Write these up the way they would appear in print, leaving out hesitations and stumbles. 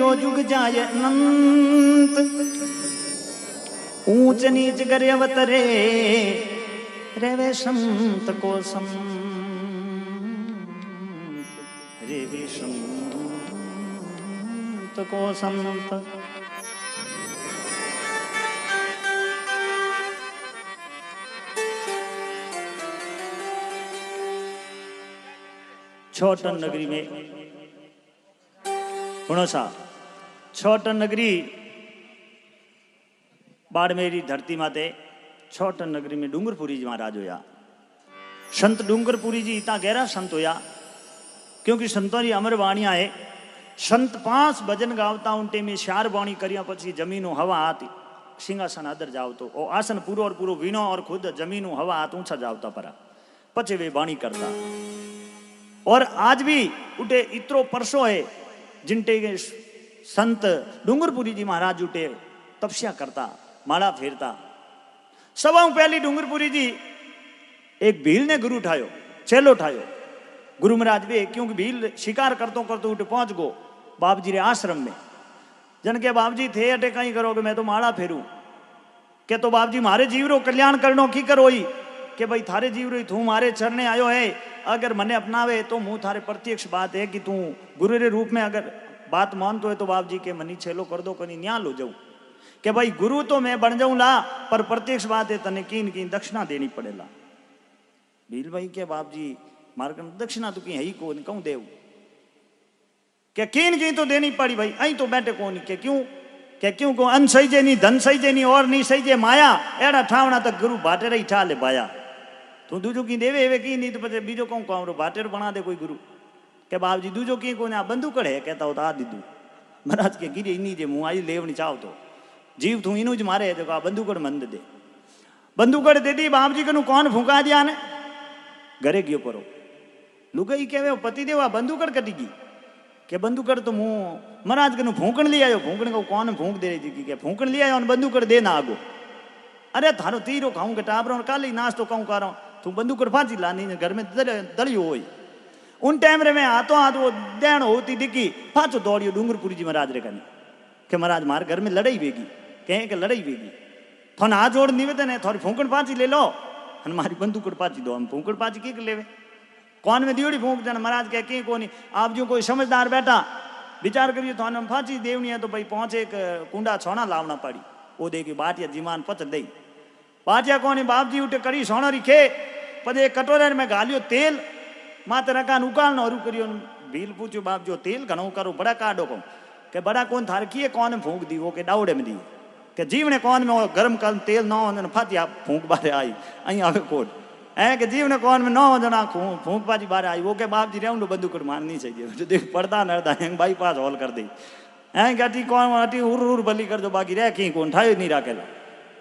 यो जुग जाय अनंत, ऊंच नीच करे अवतरे रेवे संत को संत, रेवे संत को संत। छोटन नगरी में सा छोटन नगरी बाड़मेरी धरती माते छोटन नगरी में डूंगरपुरी जी महाराज होया। संत डूंगरपुरी जी इतना गहरा संत होया क्योंकि संतों की अमर वाणियां है। संत 5 भजन गावता उनटे में 4 वाणी करिया पछी जमीनों हवा आती सिंहासन आदर जाओ तो ओ आसन पूरो और पूरो वीणो और खुद जमीनों हवा हाथ ऊंचा जावता परा पचे वे वाणी करता। और आज भी उठे इतरो परसो है जिनटे संत डूंगरपुरी जी महाराज उठे तपस्या करता माला फेरता। सभाओं पहली डूंगरपुरी जी एक भील ने गुरु उठायो चेलो उठायो गुरु महाराज भी क्योंकि भील शिकार करतो करतो उठे पहुंच गो बाप जी रे आश्रम में। जन के बाप जी थे अटे कहीं करोगे मैं तो माला फेरू के तो बाप जी मारे जीव रो कल्याण करनो की करोई के भाई थारे जीव रो तू मारे चरने आयो है अगर मने अपनावे तो मुँह थारे प्रत्यक्ष बात है कि तू गुरु रे रूप में अगर बात मानतो है तो बाप जी के मनी छेलो कर दो कहीं न्या लो जाऊं के भाई गुरु तो मैं बन जाऊं ला पर प्रत्यक्ष बात है तने कीन की दक्षिणा देनी पड़ेला। भील भाई के बाप जी मार दक्षिणा तो की है ही कौन कहूं देव क्या कीन की तो देनी पड़ी भाई अं तो बैठे कौन के क्यों को अन सही जे नहीं धन सही जे नहीं और नहीं सही जे माया एड़ा ठावना तक गुरु भाटे रही ठा ले बाया तू दूजो की देवे एवे की नहीं तो पचे बीजो कहूं कहूं भाटेर बना दे कोई गुरु के बाप जी दूजो की को बंदूकड़ है कहता होता आ दीदू महाराज के गिरी इन्हीं जे मुँह आई लेवनी चाहो तो जीव तू इनू ज मारे जो आ बंदूकड़ मंद दे बंदूकड़ दे दी बाप जी कनु कौन फूका दिया ने घरे गयो परो लुगाई के पति देव आ बंदूकड़ कटी गई के बंदूकड़ तो मुँह महाराज कनु फूकण ले आयो फूकण को कौन फूक दे रही थी कि फूकण ले आयो बंदूकड़ दे ना आगो अरे थारो तीरो खाऊं के टाबरों काली नाश्तो कहूं करो तू बंदूकड़ फांसी लानी घर में दलियो हो उन टाइम रे में हाथों हाथ वो देण होती दिखी पाचो दौड़ियो डूंगरपुरी जी महाराज रे कने के महाराज मार घर में लड़ाई वेगी कहें के लड़ाई वेगी थोन हाथ जोड़ निवेदन है थोड़ी फूकण पाची ले लो हमारी बंदूकड़ पाची दो हम फूकण पाची की लेवे कौन में दियोड़ी फूक देना महाराज कह के कोनी आप जो कोई समझदार बैठा विचार करिए थोन हम फांसी देवनी है तो भाई पहुंचे एक कुंडा छोना लावना पड़ी वो देगी बाटिया जीमान पच दई बाटिया कोनी बाप जी उठे कड़ी सोना रिखे पदे कटोरे में गालियो तेल माते रकान उकालनो हरू करियो भील पूछो बाप जो तेल घणो करो बड़ा काडो को के बड़ा कौन थार किए कौन फूक दी वो के डावड़े में दी के जीव ने कौन में गर्म कर तेल न हो फाती आप फूक बारे आई अं आवे कोट ऐ के जीव ने कौन में न हो जना फूक बाजी बारे आई वो के बाप जी रेउंड बंदूकड़ मारनी चाहिए जो देख पड़ता नड़ता है बाईपास हॉल कर दी ऐ अटी कौन अटी उर बली कर दो बाकी रह की कौन ठायो नहीं राखेला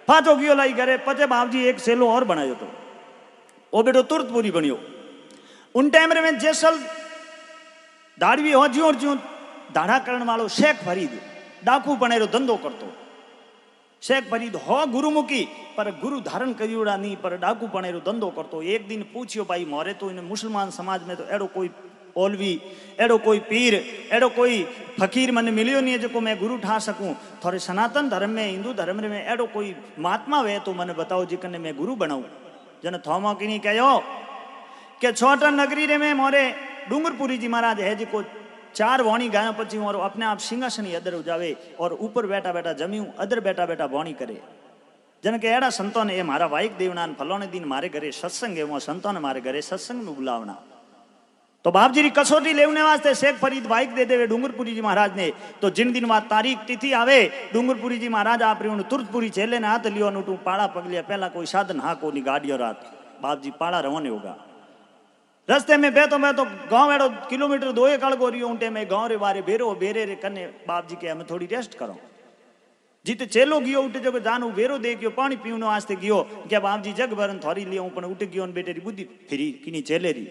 फाचो गियो लाई करे पचे बाप जी एक सेलो और बनायो तो वो बेटो तुरंत पूरी बनियो उन टाइम रे में जैसल दाड़वी हो ज्यों ज्यों दाढ़ा करण वालों शेख फरीद डाकू बनेरो धंधो करतो शेख फरीद हो गुरुमुखी पर गुरु धारण करियोड़ा नहीं पर डाकू बनेरो धंधो करतो। एक दिन पूछियो भाई मोरे तो इन मुसलमान समाज में तो एड़ो कोई ओलवी एड़ो कोई पीर एड़ो कोई फकीर मन मिलियो नहीं है जो मैं गुरु ठा सकूं थोड़े सनातन धर्म में हिंदू धर्म में एड़ो कोई महात्मा वे तो मन बताओ जिकने मैं गुरु बनाऊं जन थोमा की नहीं कहो के छोटा नगरी रे में मोरे डूंगरपुरी जी महाराज है जी को 4 वाणी गाया पची और अपने आप सिंहासन अदर हो जावे और ऊपर बैठा बैठा जमीऊ अदर बैठा बैठा वाणी करे जन के एड़ा संतों ने मारा वाइक देवनान फलोने दिन मारे घरे सत्संग है वो संतों ने मारे घरे सत्संग में बुलावना तो बाप जी की कसौटी लेने वास्ते शेख फरीद वाइक दे देवे डूंगरपुरी जी महाराज ने तो जिन दिन बाद तारीख तिथि आवे डूंगरपुरी जी महाराज आप तुरंतपुरी चेले ने हाथ लियो नूटू पाड़ा पगलिया पहला कोई साधन हाँ को नहीं गाड़ियों रात बाप जी पाड़ा रवाने होगा रस्ते में बेतो गांव एड़ो किलोमीटर 2 कड़ गोरियो उनटे में गांव रे बारे बेरो बेरे रे कन्ने बाप जी के हमें थोड़ी रेस्ट करो जीते चेलो गियो उठे जो जानू बेरो दे गयो पानी पीवनो आस्ते गियो क्या बाप जी जग भरन थोड़ी लियो पण उठ गयो बेटे री बुद्धि फिरी किनी चेले री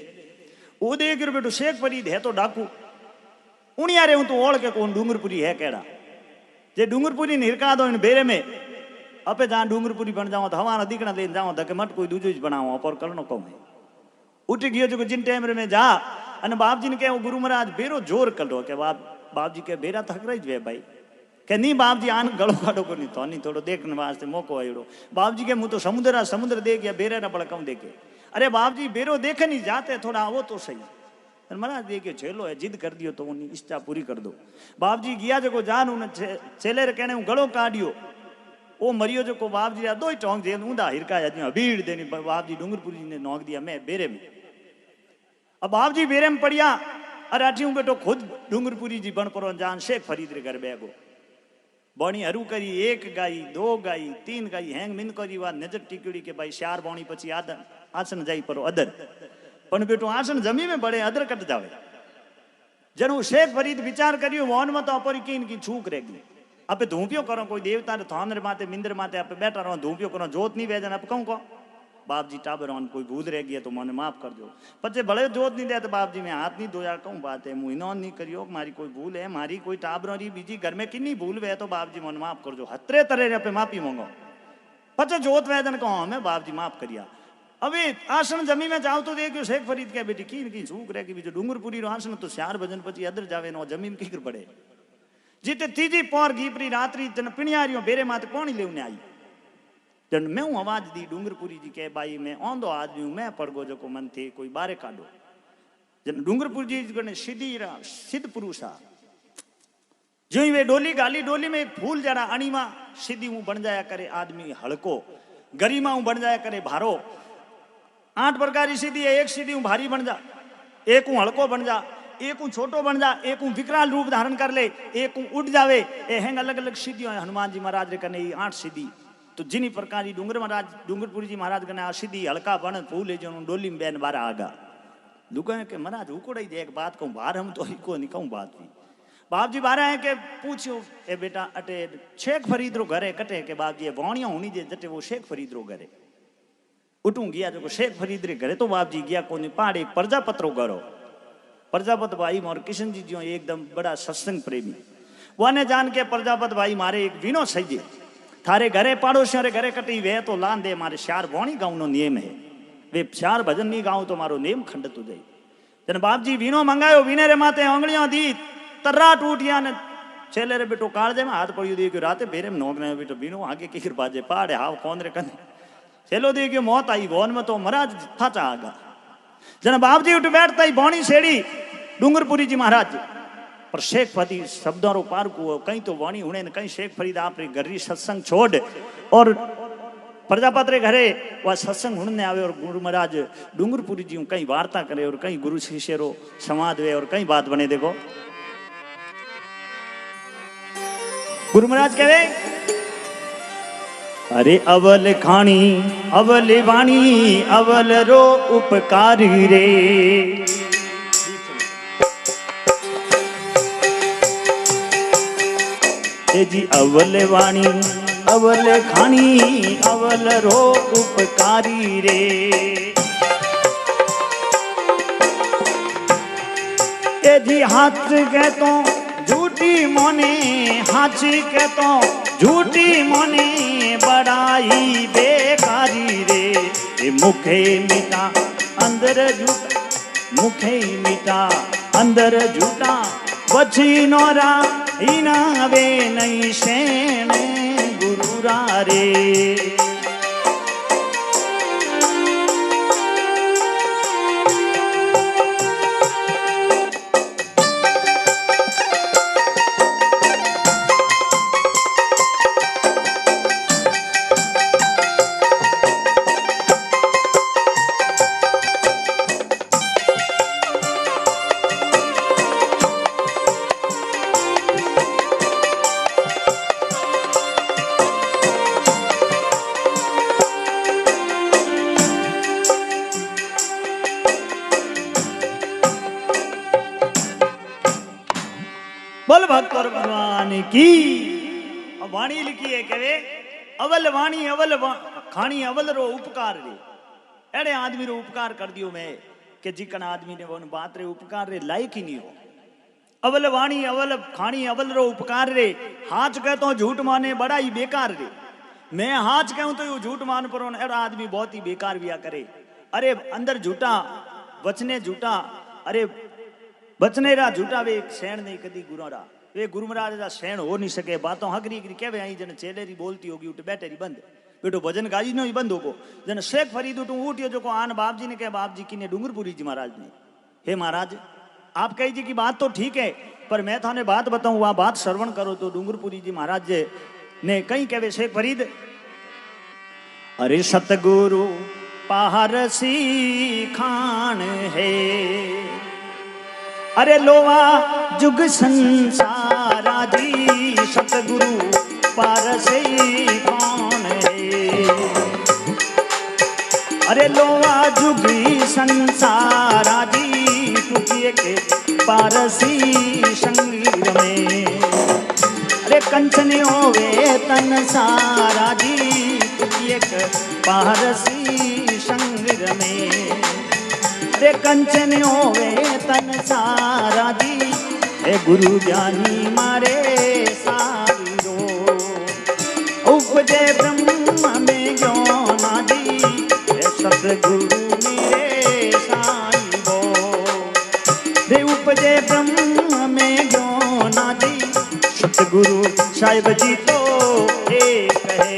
ओ देख रे बेटो शेख फरीद है तो डाकू उनिया रे हूं तो ओढ़ के कौन डूंगरपुरी है केड़ा जे डूंगरपुरी निरका दो इन बेरे में अपे जहां डूंगरपुरी बन जाओ तो हमारा दिखना ले जाओ धके मत कोई दूजो बनाओ पर करनो कम है उठ गयो जो जिन टाइम में जा अने बाप जी ने कहो गुरु महाराज बेरो जोर करो के बाप जी के बेरा थक रही वे भाई के नहीं बाप जी आन गलो काटो को नहीं तो नहीं थोड़ो देखने वास्ते मौको आयो बाप जी के मुँह तो समुद्र देख या बेरे ना बड़ा कम देखे अरे बाप जी बेरो देखे नहीं जाते थोड़ा वो तो सही महाराज देखियो छेलो है जिद कर दियो तो उन्हें इच्छा पूरी कर दो बाप जी गया जो जान उन्हें छेले कहने गलो काटियो वो मरियो जो को बाप जी दो ही टोंक दे ऊंधा हिरका भीड़ देनी बाप जी डूंगरपुरी जी ने नोक दिया मैं बेरे में अब बाप जी बेरे में पड़िया अरे अठी बेटो खुद डूंगरपुरी जी बन पर जान शेख फरीद रे घर बैगो बणी हरू करी एक गाई दो गाई तीन गाई हैंग मिन करी वा नजर टीकड़ी के भाई शार बणी पची आसन जाई परो अदर पण बेटो आसन जमी में बड़े अदर कट जावे जनु शेख फरीद विचार करियो वन में तो अपरी कीन की छूक रहेगी आपे धूपियो करो कोई देवता रे थान रे माते मिंदर माते आपे बैठा रहो धूपियो करो जोत नहीं वेजन आप कहूं को बाप जी टाबर कोई भूल रह गया तो मने माफ कर दो पचे भले जोत नहीं दे तो बाप जी मैं हाथ नहीं धोया कहूं बात है मुइनो नहीं करियो मारी कोई भूल है मारी कोई टाबरों री बीजी घर में किन्नी भूल वे तो बाप जी मन माफ कर दो हतरे तरह पे माफी मांगो पचे जोत वेदन कहूं हमें बाप जी माफ करिया अभी आसन जमी में जाओ तो देखियो शेख फरीद के बेटी की झूक रहेगी जो डूंगरपुरी रो आसन तो श्यार भजन पची अदर जावे नो जमी में किकर पड़े जीते तीजी पौर गीपरी रात्रि जन पिणियारियों बेरे माते पानी लेने आई जन मैं हूं आवाज दी डूंगरपुरी जी के भाई मैं औंधो आदमी हूं मैं पड़गो जो को मन थे कोई बारे काटो जन डूंगरपुरी जी ने सीधी सिद्ध पुरुषा जो ही वे डोली गाली डोली में फूल जरा अणीमा सीधी हूं बन जाया करे आदमी हड़को गरिमा हूं बन जाया करे भारो 8 प्रकार की सीधी है एक सीधी हूं भारी बन जा एक हूं हड़को बन जा एक हूं छोटो बन जा एक हूं विकराल रूप धारण कर ले एक हूं उड़ जावे ए हैंग अलग अलग सीधियों है हनुमान जी महाराज रे कने 8 सीधी तो जिनी प्रकार डूंगरपुरी जी महाराज कने आ सीधी हल्का बन फूल जो डोली में बैन बारा आगा दुकान के महाराज उकोड़ाई दे एक बात कहूं बाहर हम तो इको नहीं कहूं बात भी बाप जी बारा है के पूछो ए बेटा अटे शेख फरीद रो घर है कटे के बाप जी वाणिया होनी जे जटे वो शेख फरीद रो घर है उठूं गया जो शेख फरीद रे घरे तो बाप जी गया कोनी पहाड़ एक प्रजापत रो घरो प्रजापत भाई मोर किशन जी जो एकदम बड़ा सत्संग प्रेमी वाने जान के प्रजापत भाई मारे एक विनो सही थारे घरे पड़ोसियों रे घरे कटी वे तो लान दे मारे शार वाणी गाँव नो नियम है वे शार भजन नहीं गाँव तो मारो नेम खंडित हो जाए जन बाप जी विनो मंगायो विने रे माते आंगलियां दी तर्रा टूटिया ने छेले रे बेटो कालजे में हाथ पड़ियो देखियो राते बेरे में नौकने बेटो विनो आगे की बाजे पहाड़े हाव कौन रे कने छेलो देखियो मौत आई भवन में तो महाराज थाचा आगा जन बाप जी उठ बैठता ही बौणी सेड़ी डूंगरपुरी जी महाराज पर शेख फरीद शब्दों रो पार को कहीं तो वाणी हुणे न कहीं शेख फरीद आप रे घरी सत्संग छोड़ और प्रजापत रे घरे वह सत्संग हुणने आवे और गुरु महाराज डूंगरपुरी जी कहीं वार्ता करे और कहीं गुरु शिष्य रो संवाद वे और कहीं बात बने देखो गुरु महाराज कहे अरे अवल खानी अवल वाणी अवल रो उपकारी रे जी अवल वाणी अवल खानी अवल रो उपकारी रे ए जी हाथ के तो झूठी मोने हाथ के तो झूठी मोने बड़ाई बेकारी रे ए मुखे मीठा अंदर झूठा मुखे मीठा अंदर झूठा बची नोरा इना वे नहीं शेण गुरुरा रे बोल भक्तों भगवान की वाणी लिखी है कहे अवल वाणी अवल खानी अवल रो उपकार रे एड़े आदमी रो उपकार कर दियो मैं कि जिकन आदमी ने वो बात रे उपकार रे लायक ही नहीं हो अवल वाणी अवल खानी अवल रो उपकार रे हाथ कहता हूँ झूठ माने बड़ा ही बेकार रे मैं हाथ कहूँ तो यू झूठ मान पर एड़ा आदमी बहुत ही बेकार बिया करे अरे अंदर झूठा वचने झूठा अरे बचने रा झूठा वे शेण नहीं कदी गुरा रा वे गुरु महाराज जा सहन हो नहीं सके बातों हकरी हकरी कहवे आई जन चेलेरी बोलती होगी उठ बैठेरी बंद बेटो भजन गाई नो ही बंद होगो जन शेख फरीद उठू उठियो जो को आन बाप जी ने कहे बाप जी की ने डूंगरपुरी जी महाराज ने हे महाराज आप कही जी की बात तो ठीक है पर मैं थाने बात बताऊं वहां बात श्रवण करो तो डूंगरपुरी जी महाराज ने कहीं कहवे शेख फरीद अरे सतगुरु पारसी खान है अरे लोवा जुग संसारा जी सतगुरु पारसी कौन है अरे लोवा जुग संसारा जी तुझे के पारसी संगीर में अरे कंचन होवे तन सारा जी तुझे के पारसी संगीर में अरे कंचन होवे तन सारा जी हे गुरु ज्ञानी मारे सारो उपजे ब्रह्म में ज्ञाना जी हे सतगुरु मेरे साईबो रे उपजे ब्रह्म में ज्ञाना जी सतगुरु साहिब जी तो एक है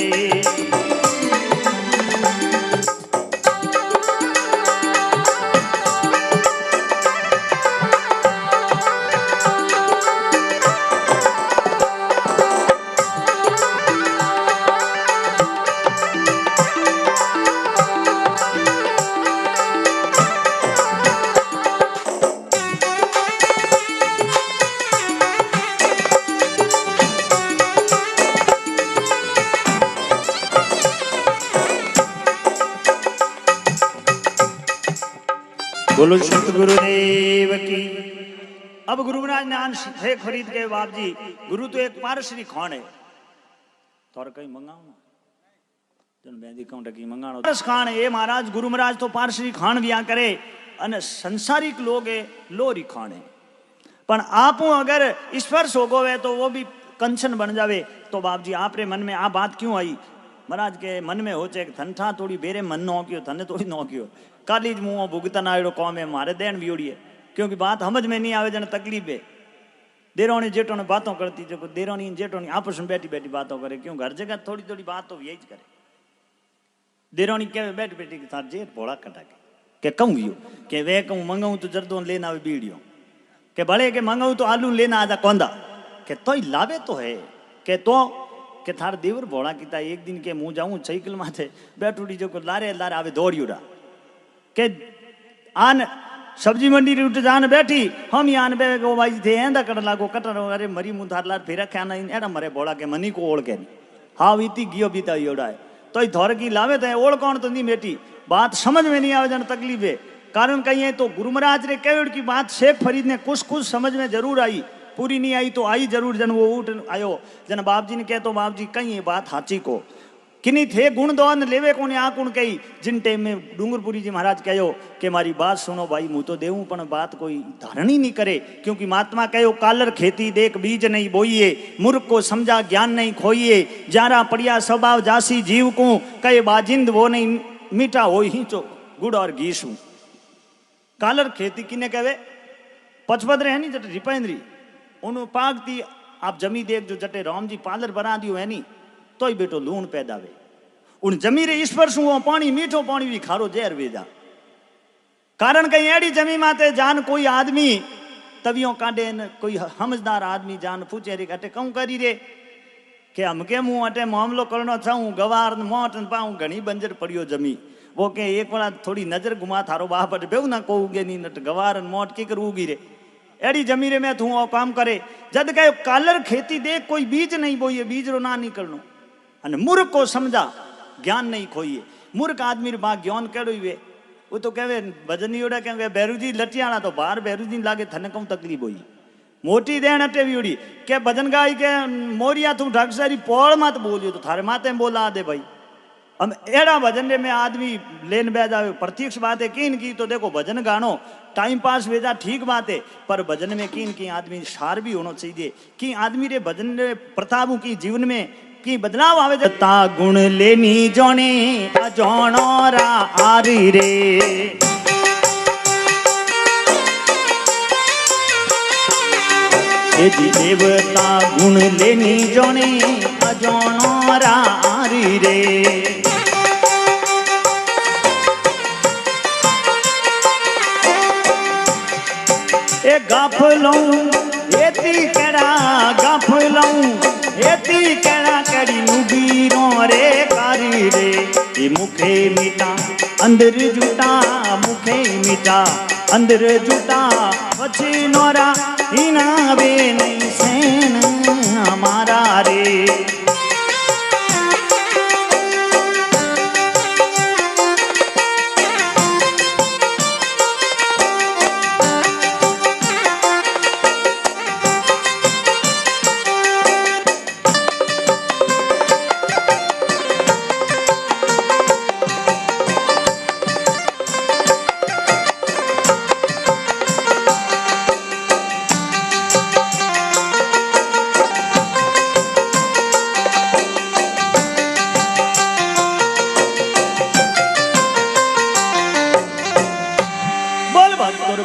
बोलो सतगुरुदेव की। अब गुरु महाराज ने शेख फरीद के बाप जी गुरु तो एक पारश्री खान है थोड़ा कहीं मंगाओ ना जन बेंदी काउंट की मंगाणो पारस खान है महाराज गुरु महाराज तो पारश्री खान भी करे अने संसारिक लोग है लोरी खान है पण आप अगर स्पर्श हो गए तो वो भी कंचन बन जावे तो बाप जी आप रे मन में आ बात क्यों आई महाराज के मन में हो चे थन था थोड़ी बेरे मन नो क्यों थने थोड़ी नो क्यों काली ज मुँह भुगतन आयो कौम है मारे देन भी ओड़ी है क्योंकि बात समझ में नहीं आवे जन तकलीफ है देरोनी जेठों ने बातों करती जो देरोनी जेठोनी आपस में बैठी बैठी बातों करे क्यों घर जगह थोड़ी थोड़ी बात तो यही करे देरोनी कहे बैठ बैठी के साथ जेठ भोड़ा कटा के कहूँ यू के वे कहूँ मंगाऊँ तो जर्दों लेना आवे बीड़ियों के भले के मंगाऊँ तो आलू लेना आजा कौंदा के तो ही लावे तो है के तो के थार देवर भोड़ा कीता एक दिन के मुँह जाऊँ साइकिल माथे बैठूड़ी जो लारे लारे आवे दौड़ी उड़ा के आन सब्जी मंडी री उठ जान बैठी हम यान बे गो भाई थे ऐंदा कट लागो कटर अरे मरी मुंह थार लार फेरा खाना एड़ा मरे बोड़ा के मनी को ओढ़ के हाँ बीती गियो बीता योड़ा है तो ही थोर की लावे तो ओढ़ कौन तो नहीं बेटी बात समझ में नहीं आवे जन तकलीफ है कारण कहीं है तो गुरु महाराज रे कहे की बात शेख फरीद ने कुछ कुछ समझ में जरूर आई पूरी नहीं आई तो आई जरूर जन वो उठ आयो जन बाप जी ने कहे तो बाप जी कहीं बात हाची को किन्हीं थे गुण दोन लेवे को आ कुण कही जिन टाइम में डूंगरपुरी जी महाराज कहो कि मारी बात सुनो भाई मुँह तो देवूं पण बात कोई धारण ही नहीं करे क्योंकि महात्मा कहो कालर खेती देख बीज नहीं बोइए मूर्ख को समझा ज्ञान नहीं खोइए जारा पड़िया स्वभाव जासी जीव को कहे बाजिंद वो नहीं मीठा हो ही चो गुड़ और घी सू कालर खेती किने कहे पचपत रहे नहीं जट रिपेंद्री उन पागती आप जमी देख जो जटे राम जी पार्लर बना दियो है नी तो ही बेटो लूण पैदा वे उन जमी रे ईश्वर सु पानी मीठो पानी भी खारो जहर वेजा कारण कहीं एड़ी जमी माते जान कोई आदमी तवियों काटे कोई समझदार आदमी जान पूछे रे अटे कहूं करी रे के हम के मुँह अटे मामलो करना चाहूँ गवार मोट पाऊँ घनी बंजर पड़ियो जमी वो के एक बार थोड़ी नजर घुमा थारो बाप अटे बेऊ ना कहूगे नी नट गवार मोट की कर उगी रे एड़ी जमी रे में तू काम करे जद कहे कालर खेती देख कोई बीज नहीं बोइए बीज रो ना निकलनो अने मूर्ख को समझा ज्ञान नहीं खोइए मूर्ख आदमी रे बा ज्ञान केड़ो वे वो तो कहे भजनी ओड़ा कहे बैरूजी लटियाणा तो बाहर बैरूजी लागे थने कम तकलीफ हुई मोटी देन अटे भी उड़ी के भजन गाई के मोरिया तू ढक सारी पोड़ मत बोलियो तो थारे माते बोला दे भाई हम एड़ा भजन में आदमी लेन बह जावे प्रत्यक्ष बात है किन की तो देखो भजन गानो टाइम पास भेजा ठीक बात है पर भजन में किन की आदमी सार भी होना चाहिए कि आदमी रे भजन प्रताप की जीवन में की बदलाव आवे ता गुण लेनी जोने अजोनो रा आरी रे यदि देवता गुण लेनी जोने अजोनो रारी रे ए गाफलूं एती केड़ा गाफलूं एती केड़ा कड़ी नुगीरो रे कारी रे ये मुखे मीठा अंदर जुटा मुखे मीठा अंदर जुटा पछी नोरा इना वे नहीं सेन हमारा रे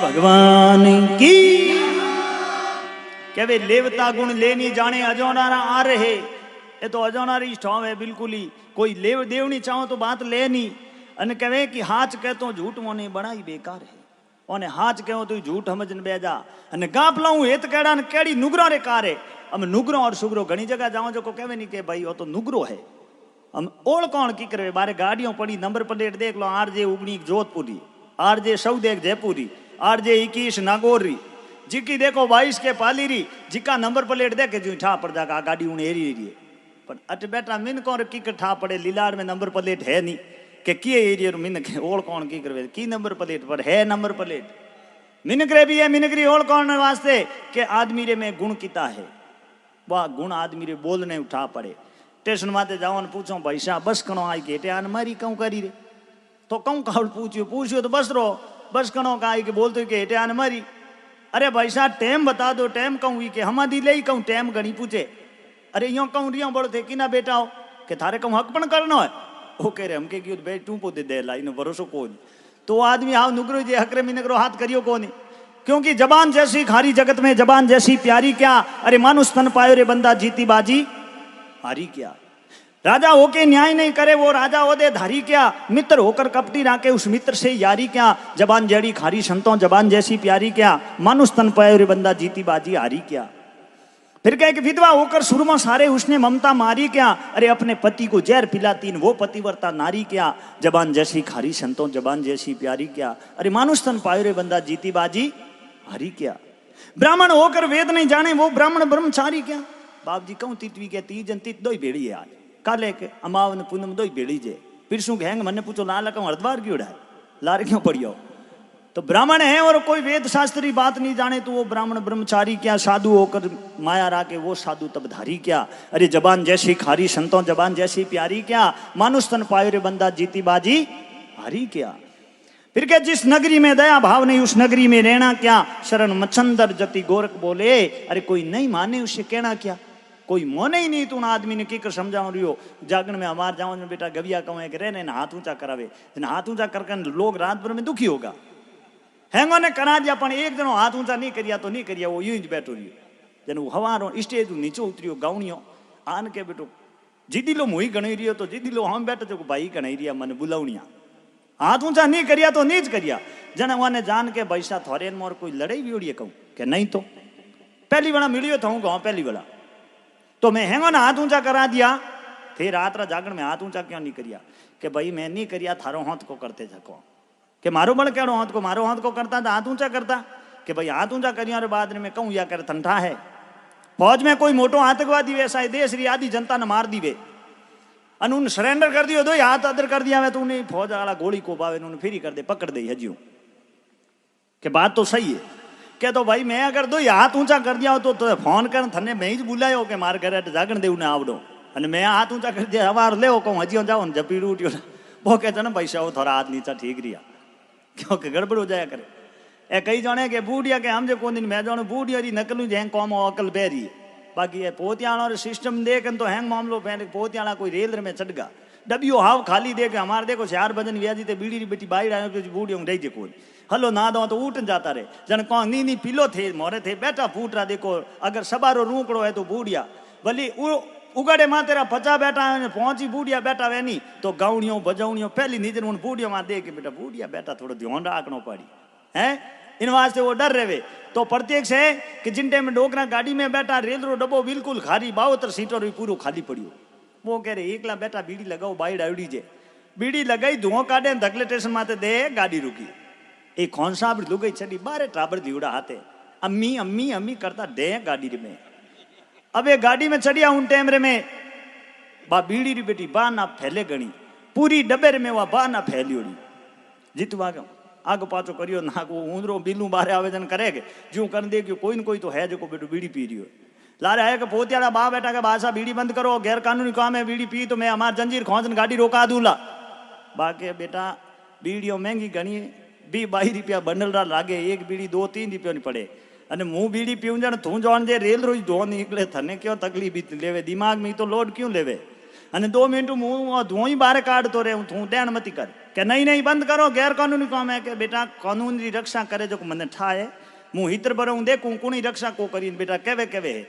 भगवान की के वे लेवता गुण लेनी जाने अजोनारा आ रहे ये तो अजोनारी स्टॉव है बिल्कुल ही कोई लेव देवनी चाहो तो बात ले नहीं अने कहे कि हाच कहतो झूठ मोने बनाई बेकार है ओने हाच कहो तो झूठ समझन बेजा अने गाप लाऊं हेत केड़ा ने केड़ी नुगरो रे कारे हम नुगरो और सुगरो घणी जगह जाओ जो को कहे नहीं के भाई वो तो नुगरो है हम ओळ कौन की करे बारे गाड़ियों पड़ी नंबर प्लेट देख लो आरजे उगनी जोधपुरी आरजे सौदेक जयपुरी आरजे 21 नागौरी जिकी देखो 22 के पालीरी जिका नंबर प्लेट देखे जो ठा पड़ जागा गाड़ी उन्हें एरी एरिए पर अट बेटा मिन कौन की ठा पड़े लीलार में नंबर प्लेट है नहीं के किए एरिए मिन के ओळ कौन की करवे की नंबर प्लेट पर है नंबर प्लेट मिनकरे भी है मिनकरी ओळ कौन वास्ते के आदमी रे में गुण किता है वाह गुण आदमी रे बोलने उठा पड़े स्टेशन माते जाओ पूछो भाई साहब बस कणो आई के आन मारी कहूं करी रे तो कहूं कावड़ पूछियो तो बस रो बस कणो का आई के बोलते के हेटे आन मारी अरे भाई साहब टाइम बता दो टाइम कहूँ के हम दी ले कहूँ टाइम घनी पूछे अरे यो कहूँ रियो बड़ो थे कि ना बेटा हो के थारे कहूँ हक पण करनो है वो कह रहे हमके क्यों बेट तू पोते दे ला इन भरोसो कौन तो आदमी हाव नुगरो जे हकरे मिनकरो हाथ करियो कौन क्योंकि जबान जैसी खारी जगत में जबान जैसी प्यारी क्या अरे मानुष तन पायो रे बंदा जीती बाजी हारी क्या राजा होके न्याय नहीं करे वो राजा होदे धारी क्या मित्र होकर कपटी राके उस मित्र से यारी क्या जबान जड़ी खारी संतों जबान जैसी प्यारी क्या मानुष तन पायो रे बंदा जीती बाजी हारी क्या फिर कहे कि विधवा होकर सुरमा सारे उसने ममता मारी क्या अरे अपने पति को जहर पिलाती वो पतिव्रता नारी क्या जबान जैसी खारी संतों जबान जैसी प्यारी क्या अरे मानुष तन पायो रे बंदा जीती बाजी हारी क्या ब्राह्मण होकर वेद नहीं जाने वो ब्राह्मण ब्रह्मचारी क्या बाप जी कहूँ तितवी के तीज तीत दो ही भेड़ी है आज काले के अमावन पूनम दो ही भेड़ी जे पिरसू घेंग मने पूछो ला लगा हरद्वार क्यों उड़ाए लारे क्यों पड़ियो तो ब्राह्मण है और कोई वेद शास्त्री बात नहीं जाने तो वो ब्राह्मण ब्रह्मचारी क्या साधु होकर माया राके वो साधु तब धारी क्या अरे जबान जैसी खारी संतों जबान जैसी प्यारी क्या मानुष तन पायो रे बंदा जीती बाजी हारी क्या फिर क्या जिस नगरी में दया भाव नहीं उस नगरी में रहना क्या शरण मच्छंदर जति गोरख बोले अरे कोई नहीं माने उसे कहना क्या कोई मोने ही नहीं तू आदमी ने की कर समझाओ रियो जागरण में हमार जाओ में बेटा गविया कमाए के रहने हाथ ऊंचा करावे हाथ ऊंचा करके लोग रात भर में दुखी होगा हैंगो ने करा दिया पण एक जनो हाथ ऊंचा नहीं करिया तो नहीं करिया वो यूं ही बैठो रियो जन हवारो स्टेज नीचे उतरियो गावणियो आन के बेटो जीदिलो मुई गणी रियो तो जीदिलो हम बैठो जो भाई गणी रिया मन बुलावणिया हाथ ऊंचा नहीं करिया तो नीच करिया जन वाने जान के पैसा थोड़े मोर कोई लड़ाई भी उड़िए कहूँ कि नहीं तो पहली बड़ा मिलियो था हूँ पहली बड़ा तो मैं हैंगो ना हाथ ऊंचा करा दिया फिर रात जागरण में हाथ ऊंचा क्यों नहीं करिया कि भाई मैं नहीं करिया थारो हाथ को करते जको कि मारो बड़ केड़ो हाथ को मारो हाथ को करता था हाथ ऊंचा करता कि भाई हाथ ऊंचा करिया और बाद में कहूँ या कर ठंडा है फौज में कोई मोटो आतंकवादी वैसा देश री आधी जनता ने मार दीवे अन उन सरेंडर कर दियो दो हाथ अदर कर दिया तो उन्हें फौज वाला गोली को पावे उन्हें फिर कर दे पकड़ दे हजियो के बात तो सही है क्या तो भाई मैं अगर दो हाथ ऊंचा कर दिया हो तो फोन कर थने मैं ही बुलायो के मार घर जागण दे उन्हें आवड़ो अने मैं हाथ ऊंचा कर दिया हवार ले कहूँ हजियो जाओ जपीड़ उठियो वो कहते ना पैसा वो थोड़ा हाथ नीचा ठीक रिया क्योंकि गड़बड़ हो जाया करे ए कई जाने के बूढ़िया के हम जो कौन दिन मैं जानो बूढ़िया री नकलू जैं कौम अकल बेरी बाकी ये पोतियाणो सिस्टम देख तो हैंग मामलो पहले पोतियाणा कोई रेल में चढ़ गा डबियो हाव खाली दे के हमारे देखो 4 बजन व्याजी ते बीड़ी री बेटी बाहर आयो तो बूढ़ी हूं रही कोई हलो ना दो तो उठ जाता रहे जन कौन नी नी पीलो थे मोरे थे बैठा फूट रहा देखो अगर सबारो रूकड़ो है तो बूढ़िया भली उगड़े मां तेरा पचा बैठा है पहुंची बूढ़िया बैठा वे नहीं तो गाउणियों बजाउणियों पहली नीजर उन बूढ़ियों मां दे के बेटा बूढ़िया बैठा थोड़ा ध्यान रखना पड़ी है इन वास्ते वो डर रहे तो प्रत्यक्ष है कि जिन टाइम डोकरा गाड़ी में बैठा रेल रो डब्बो बिल्कुल खाली 72 सीटर पूरो खाली पड़ियो वो कह रहे एकला बेटा बीड़ी लगाओ बाइड आवड़ी जे बीड़ी लगाई धुओं काढ़े धकले स्टेशन माते दे गाड़ी रुकी एक कौन सा लुगाई छड़ी बारे टाबर दीवड़ा हाथे अम्मी अम्मी अम्मी करता दे गाड़ी में अब ये गाड़ी में चढ़िया उन टाइम रे में बा बीड़ी री बेटी बा ना फैले गणी पूरी डब्बे में वह बा ना फैली ओड़ी जीतवा आग पाछो करियो ना को ऊंदरो बिलू बारे आवेदन करेगे जो कर दे कि कोई न कोई तो है जो बेटो बीड़ी पी रही हो लारे है कि पोतियाड़ा बा बेटा के बासा बीड़ी बंद करो गैर कानूनी काम है बीड़ी पी तो मैं हमार जंजीर खोजन गाड़ी रोका दूला बाके बेटा बीड़ियों महंगी गणी 22 रुपया बंडल रा लागे एक बीड़ी 2-3 रुपया नहीं पड़े अने मुँह बीड़ी पीऊँ जन तू जौन जे रेल रोज धो निकले थने क्यों तकलीफ लेवे दिमाग में तो लोड क्यों लेवे अने 2 मिनट मुँह धुओं ही बाहर काट तो रे तू ॾियण मती कर के नहीं नहीं बंद करो गैर कानूनी काम है के बेटा कानून की रक्षा करे जो मन ठाए मुँह हितर पर हूँ देखूँ कुणी रक्षा को करी बेटा केवे केवे है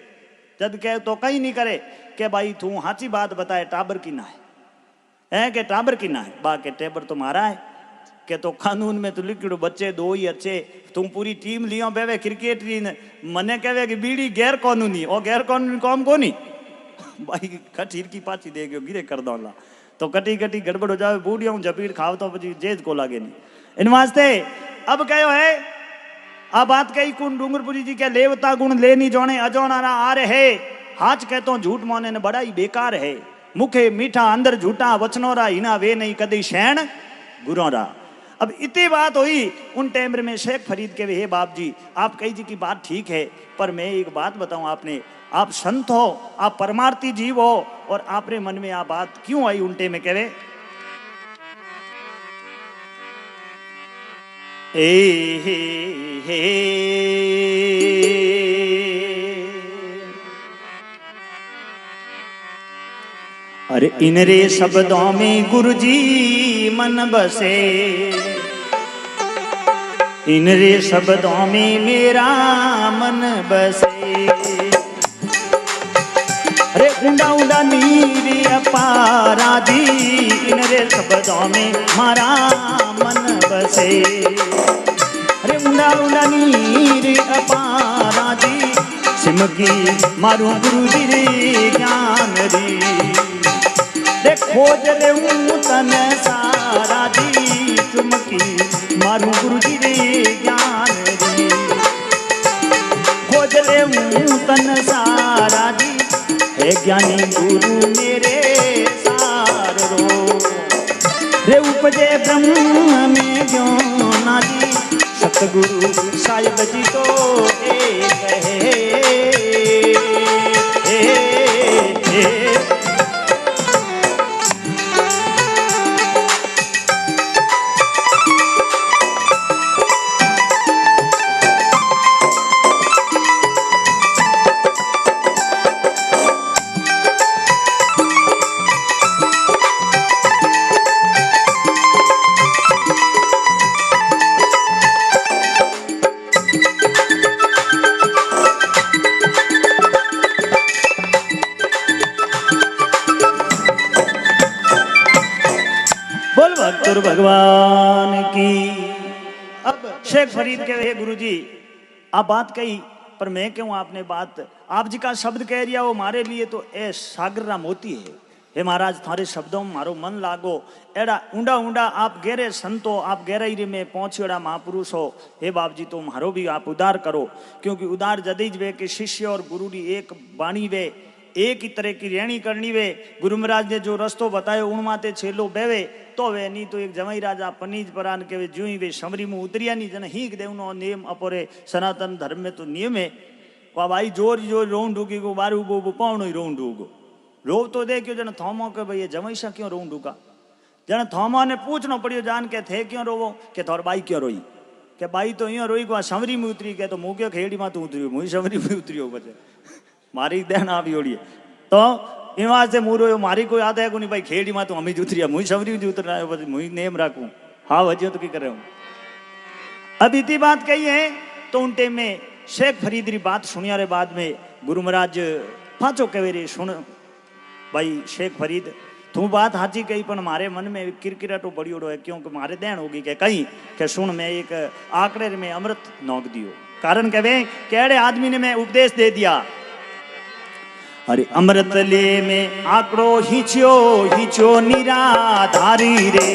जब कह तो कहीं नहीं करे के भाई तू हाची बात बताए टाबर की ना है के टाबर की ना है बा के टेबर तो मारा है के तो कानून में तो लिखिड़ो बच्चे 2 ही अच्छे तुम पूरी टीम लियो बेवे क्रिकेट री मने कहवे कि बीड़ी गैर कानूनी और गैर कानूनी काम को नहीं भाई कठीर की पाची दे गयो गिरे कर दो ला तो कटी कटी गड़बड़ हो जावे बूढ़िया जपीड़ खाव तो पची जेज को लागे नहीं इन वास्ते अब कहो है आ बात कही कुन डूंगरपुरी जी के लेवता गुण लेनी जोने अजोनारा आ रहे हाच कहतो झूठ मोने ने बड़ा ही बेकार है मुखे मीठा अंदर झूठा वचनोरा हिना वे नहीं कदी शैन गुरोरा अब इतनी बात हुई उन टाइम में शेख फरीद के हे बाप जी आप कही जी की बात ठीक है पर मैं एक बात बताऊं आपने आप संत हो आप परमार्थी जीव हो और आपने मन में आ बात क्यों आई उल्टे में कहे हे अरे इन रे शब्दों में गुरुजी मन बसे इन रे शब्दों में मेरा मन बसे अरे ऊंडा ऊंडा नीर अपारा जी इन रे शब्दों में मारा मन बसे अरे ऊंडा ऊंडा नीर अपारा जी सिमकी मारू गुरु जी रे ज्ञान री खोज ले तन सारा जी चुमकी मारू गुरु जी रे ज्ञान री खोज ले तन सारा जी है ज्ञानी गुरु मेरे सार रो रे उपजे ब्रह्म में ज्ञाना जी सतगुरु साहिब जी तो एक है भगवान की। अब शेख फरीद के हे गुरुजी आप बात कही पर मैं क्यों आपने बात आप जी का शब्द कह रिया वो मारे लिए तो ए सागर रा मोती है। हे महाराज थारे शब्दों में मारो मन लागो एड़ा ऊंडा ऊंडा आप गहरे संतो आप गहराई में पहुंचेड़ा महापुरुष हो। हे बाप जी तो मारो भी आप उदार करो क्योंकि उदार जदीज वे कि शिष्य और गुरु री एक बाणी वे एक ही तरह की रहनी करनी वे। गुरु महाराज ने जो रस्तो बतायो उनमाते छेलो बेवे तो वे नहीं तो एक जमाई राजा पनीज परान के वे जू ही वे समरी में उतरिया नहीं जन हीक देवनो नियम अपोरे सनातन धर्म में तो नियम है वह भाई जोर जोर रोन ढूकी को बारू बो पावनो ही रोन ढूको रो तो दे क्यों जन थोमो के भाई जमाई सा क्यों रोन ढूका जन थोमो ने पूछना पड़ियो जान के थे क्यों रोवो के थोर बाई क्यों रोई के बाई तो यो रोई को समरी में उतरी के तो मुँह खेड़ी में तो उतरी मुँह समरी में उतरियो बचे मारी देना भी ओढ़िए तो એમાં से મૂરો મારી કોઈ આદા કોની ભાઈ ખેડીમાં તો અમે જ ઉતર્યા હું સવરી જ ઉતરાયો પછી હું नेम રાખું हाँ वजह तो की करे हूँ। अब इतनी बात कही है तो उन टाइम में शेख फरीद री बात सुनिया रे बाद में गुरु महाराज पांचों कहे रे सुन भाई शेख फरीद तू बात हाची कही पर मारे मन में किरकिराटो बड़ी उड़ो है क्योंकि मारे देन होगी के कहीं के सुन मैं एक आंकड़े में अमृत नोक दियो कारण कहे केड़े आदमी ने मैं उपदेश दे दिया अरे अमृत ले में आंकड़ो हिंचो हिंचो निराधारी रे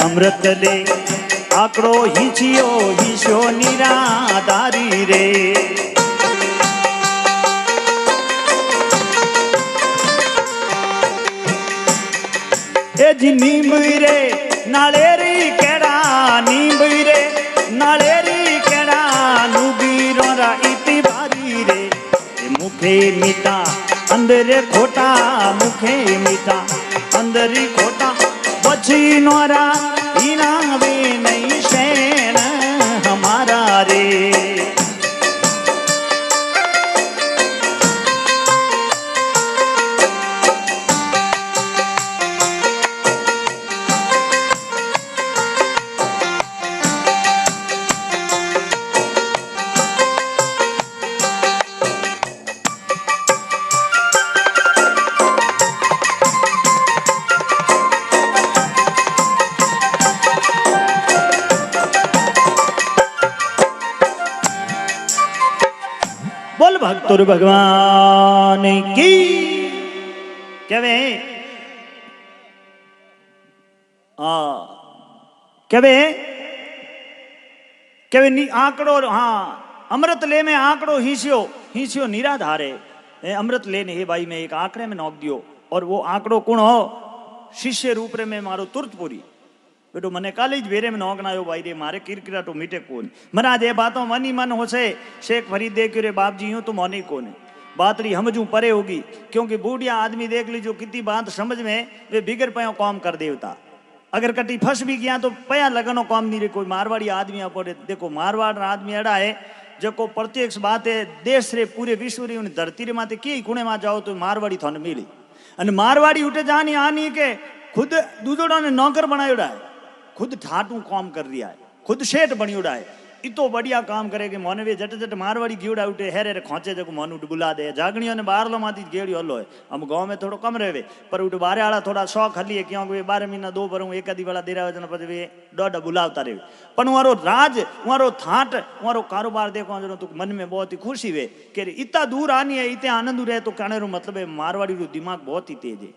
अमृत ले आंकड़ो हिंचियो हिंचो निराधारी रे जी नींब रे नालेरी केड़ा नींब रे नालेरी केड़ा नुगी रोरा इति बारी रे मुखे मीठा अंदर खोटा मुखे मीठा अंदर खोटा बची नोरा इना वे नहीं शैन हमारा रे बोल भक्तों भगवान की कहवे कहवे कहवे आंकड़ो हाँ अमृत ले में आंकड़ो हिंसियो हिंसियो निराधारे अमृत लेने हे भाई मैं एक आंकड़े में नोक दियो और वो आंकड़ो कौन हो शिष्य रूप रे में मारो तुर्तपुरी बेटो मने काले ज वेरे में नौकना आयो भाई रे मारे किरकिरा तो मीटे कोन महाराज ये बातों मनी मन हो से शेख फरीद देख रे बाप जी यूं तो मोनी कोने बात री समझू परे होगी क्योंकि बूढ़िया आदमी देख लीजो कितनी बात समझ में वे बिगड़ पयो काम कर देवता अगर कटी फंस भी गया तो पया लगनो काम नहीं रे कोई मारवाड़ी आदमी पर देखो मारवाड़ आदमी एड़ा है जो प्रत्यक्ष बात है देश रे पूरे विश्व री धरती रे माते की कुणे में जाओ तो मारवाड़ी थाने मिली अने मारवाड़ी उठे जानी आनी के खुद दूधोड़ा ने नौकर बनायोड़ा है खुद ठाटू काम कर रहा है खुद शेठ बनियोड़ा है इतो बढ़िया काम करे कि मोने वे जट जट मारवाड़ी गीवड़ा उठे हेरे रे खोचे जो मन उठ बुला दे जागणियों ने बारलो माती गेड़ी हलो है हम गांव में थोड़ा कम रहे पर उठ बारे वाला थोड़ा शौक हली है क्योंकि 12 महीना 2 पर एक आधी वाला देरा वजन पर वे डोडा बुलावता रहे पर वारो राज वारो थाट वारो कारोबार देखो जो तो मन में बहुत ही खुशी वे कि इतना दूर आनी है इतने आनंद रहे तो कहने रो मतलब है मारवाड़ी रो दिमाग बहुत ही तेज है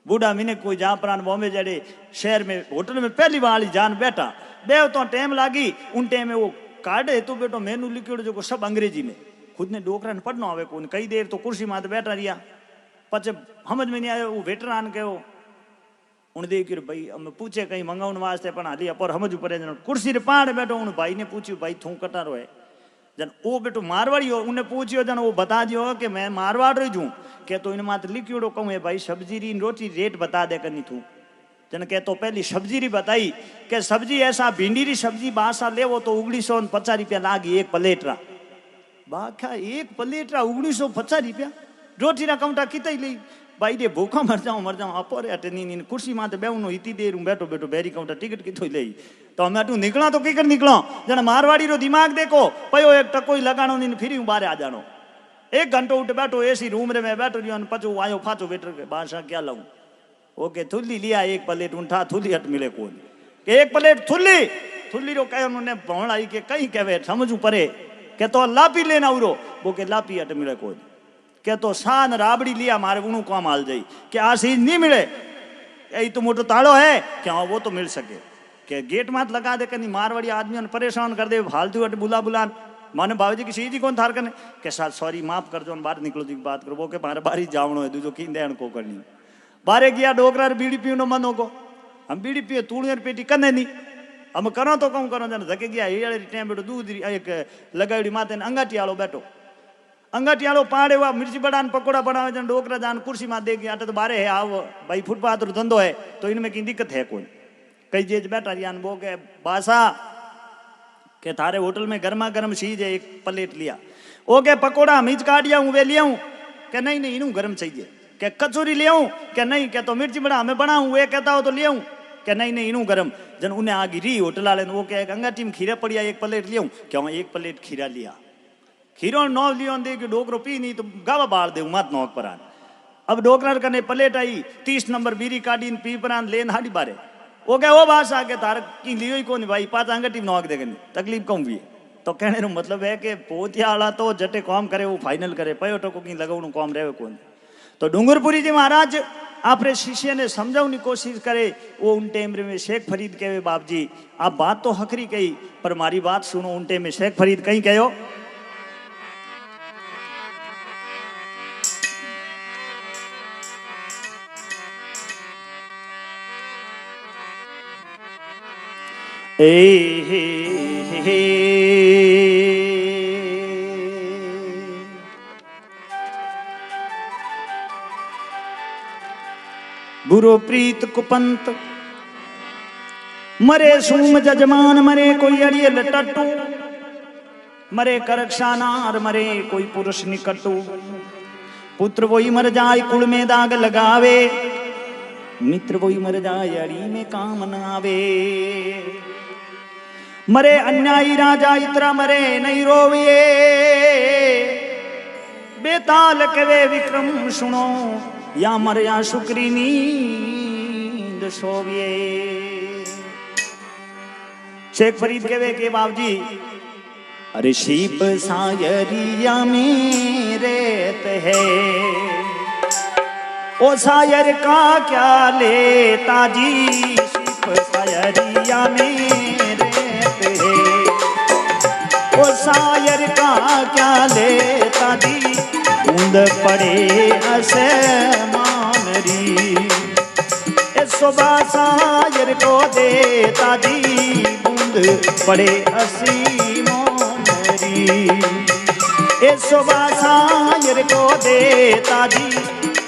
बूढ़ा मीने कोई जा प्राण बॉम्बे जड़े शहर में होटल में पहली बार जान बैठा बेव तो टाइम लागी उन टाइम में वो कार्ड है तो बेटो मेनू लिखियो जो सब अंग्रेजी में खुद ने डोकरा ने पढ़ना आवे कौन कई देर तो कुर्सी माते बैठा रिया पचे समझ में नहीं आयो वो वेटरान के उन देख भाई हम पूछे कहीं मंगाउन वास्ते पण हाली पर समझ पड़े कुर्सी रे पाड़ बैठो उन भाई ने पूछ्યું भाई थू कटारो है जन वो बेटो मारवाड़ी हो उन्हें पूछियो जन वो बता दियो कि मैं मारवाड़ रही हूँ के तो इन मात लिखियोड़ो कहूँ है भाई सब्जी री रोटी रेट बता दे करनी थू जन के तो पहली सब्जी री बताई के सब्जी ऐसा भिंडी री सब्जी बासा लेवो तो 1950 रुपया लागी एक प्लेट रा बाखा एक प्लेट रा 1950 रुपया रोटी रा काउंटा कितई ली भाई रे भूखा मर जाऊं अपोरे अटे नी कुर्सी माते बेवनो इतनी देर बैठो बैठो बेरी काउंटा टिकट कितो ले तो मैं तू निकला तो किकर निकलो जन मारवाड़ी रो दिमाग देखो पयो एक टको ही लगानो नी फिर बाहर आ जानो 1 घंटो उठ बैठो एसी रूम रे में बैठो रियो पचो आयो फाचो वेटर के बादशाह क्या लाऊं ओके थुल्ली लिया एक प्लेट उठा थुल्ली हट मिले कोन के एक प्लेट थुल्ली रो कहे उन्होंने भौण आई के कहीं कहवे समझू परे के तो लापी लेना उरो वो के लापी हट मिले कोन के तो शान राबड़ी लिया मारे उनु काम हाल जाई कि आ चीज नहीं मिले यही तो मोटो ताड़ो है क्या वो तो मिल सके के गेट मात लगा दे कहीं मारवाड़ी आदमी परेशान कर दे फालतू हट बुला बुलान माने बाबूजी की चीज ही कौन थार करने के साथ सॉरी माफ कर दो बाहर निकलो जी बात करो वो के मारे बारी जावणो है दूजो की देण को करनी बारे गया डोकरा बीड़ी पीनो मन होगो हम बीड़ी पिए तूड़ियर पेटी कने नहीं हम करो तो कौन करो जन धके गया ये टाइम बैठो दूध एक लगाड़ी माते अंगाटी आलो बैठो अंगाटी आलो पाड़े हुआ मिर्ची बड़ान पकोड़ा बनावे जन डोकरा जान कुर्सी मात दे गया तो बारे है आओ भाई फुटपाथ रो धंधो है तो इनमें की दिक्कत है कोई कई जेज बैठा रियान वो के बासा के थारे होटल में गर्मा गर्म चीज है, एक प्लेट लिया। ओ के पकोड़ा मिर्च काटिया हूँ वे लिया हूँ, के नहीं नहीं इनू गर्म चाहिए। के कचौरी ले आऊं, के नहीं, के तो मिर्ची बड़ा हमें बनाऊं, वे कहता हो तो ले आऊं, के नहीं नहीं इनू गरम। जन उन्हें आगे री होटल वाले वो कहे गंगा टीम खीरा पड़िया एक प्लेट ले आऊं, क्यों एक प्लेट खीरा लिया, खीरो नौ लियो दे कि डोकरो पी नहीं तो गावा बाढ़ दे मत नौक पर आन। अब डोकरा करने प्लेट आई 30 नंबर बीरी काटी पी पर लेन हाड़ी बारे वो कहे वो बास आके तार की लियो ही कौन भाई पाँच अंगा टीम नौक देगा तकलीफ कौन भी है। तो कहने रो मतलब है कि पोतिया वाला तो जटे काम करे वो फाइनल करे, पयो टको की लगाऊ काम रहे कौन। तो डूंगरपुरी जी महाराज आपरे शिष्य ने समझाने की कोशिश करे, वो उन टाइम में शेख फरीद कहे बाप जी आप बात तो हकरी कही पर मारी बात सुनो। उन टाइम में शेख फरीद कहीं कहो बुरो प्रीत कुपंत मरे सूम जजमान, मरे कोई अड़ियल टट्टू, मरे करक्षानार, मरे कोई पुरुष निकटू। पुत्र वही मर जाए कुल में दाग लगावे, मित्र वही मर जाए अड़ी में काम न आवे। मरे अन्यायी राजा इतरा मरे नहीं रोविए, बेताल कवे विक्रम सुनो, या मर या शुक्री नींद सोविए। शेख फरीद कहे के बाबूजी अरे शीप सायरिया में रेत है, ओ सायर का क्या लेता जी, शीप सायरिया में रेत है, ओ सायर का क्या लेता जी, बूंद पड़े आसमान री, सुबह सायर को देता जी, बूंद पड़े आसमान री, सुबह सायर को देता जी,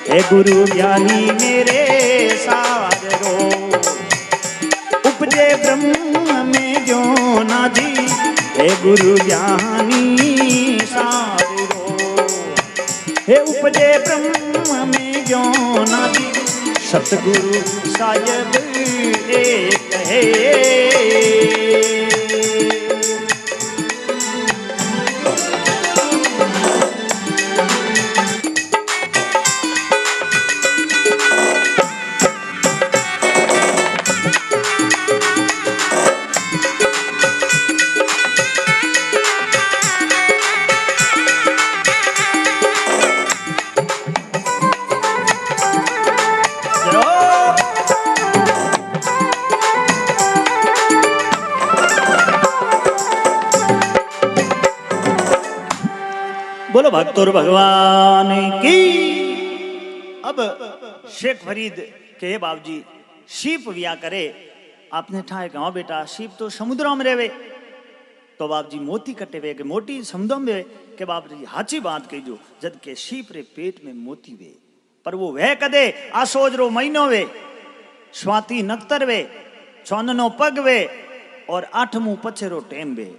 हे गुरु ज्ञानी मेरे सारो, उपजे ब्रह्म में जो ना जी, हे गुरु ज्ञानी सारो, हे उपजे ब्रह्म में जो ना जी, सतगुरु साहिब एक है। बोलो भक्तोर भगवान की। अब शेख फरीद के बाबूजी शीप विया करे, आपने ठाए गाँव बेटा शीप तो समुद्रों में रेवे, तो बाबूजी मोती कटे वे के मोटी समुद्रों में के बाबूजी हाची बात कही जो, जद के शीप रे पेट में मोती वे, पर वो वह कदे आसोज रो महीनो वे, स्वाति नक्तर वे, चौननो पग वे, और 8मुं पछेरो टेम वे।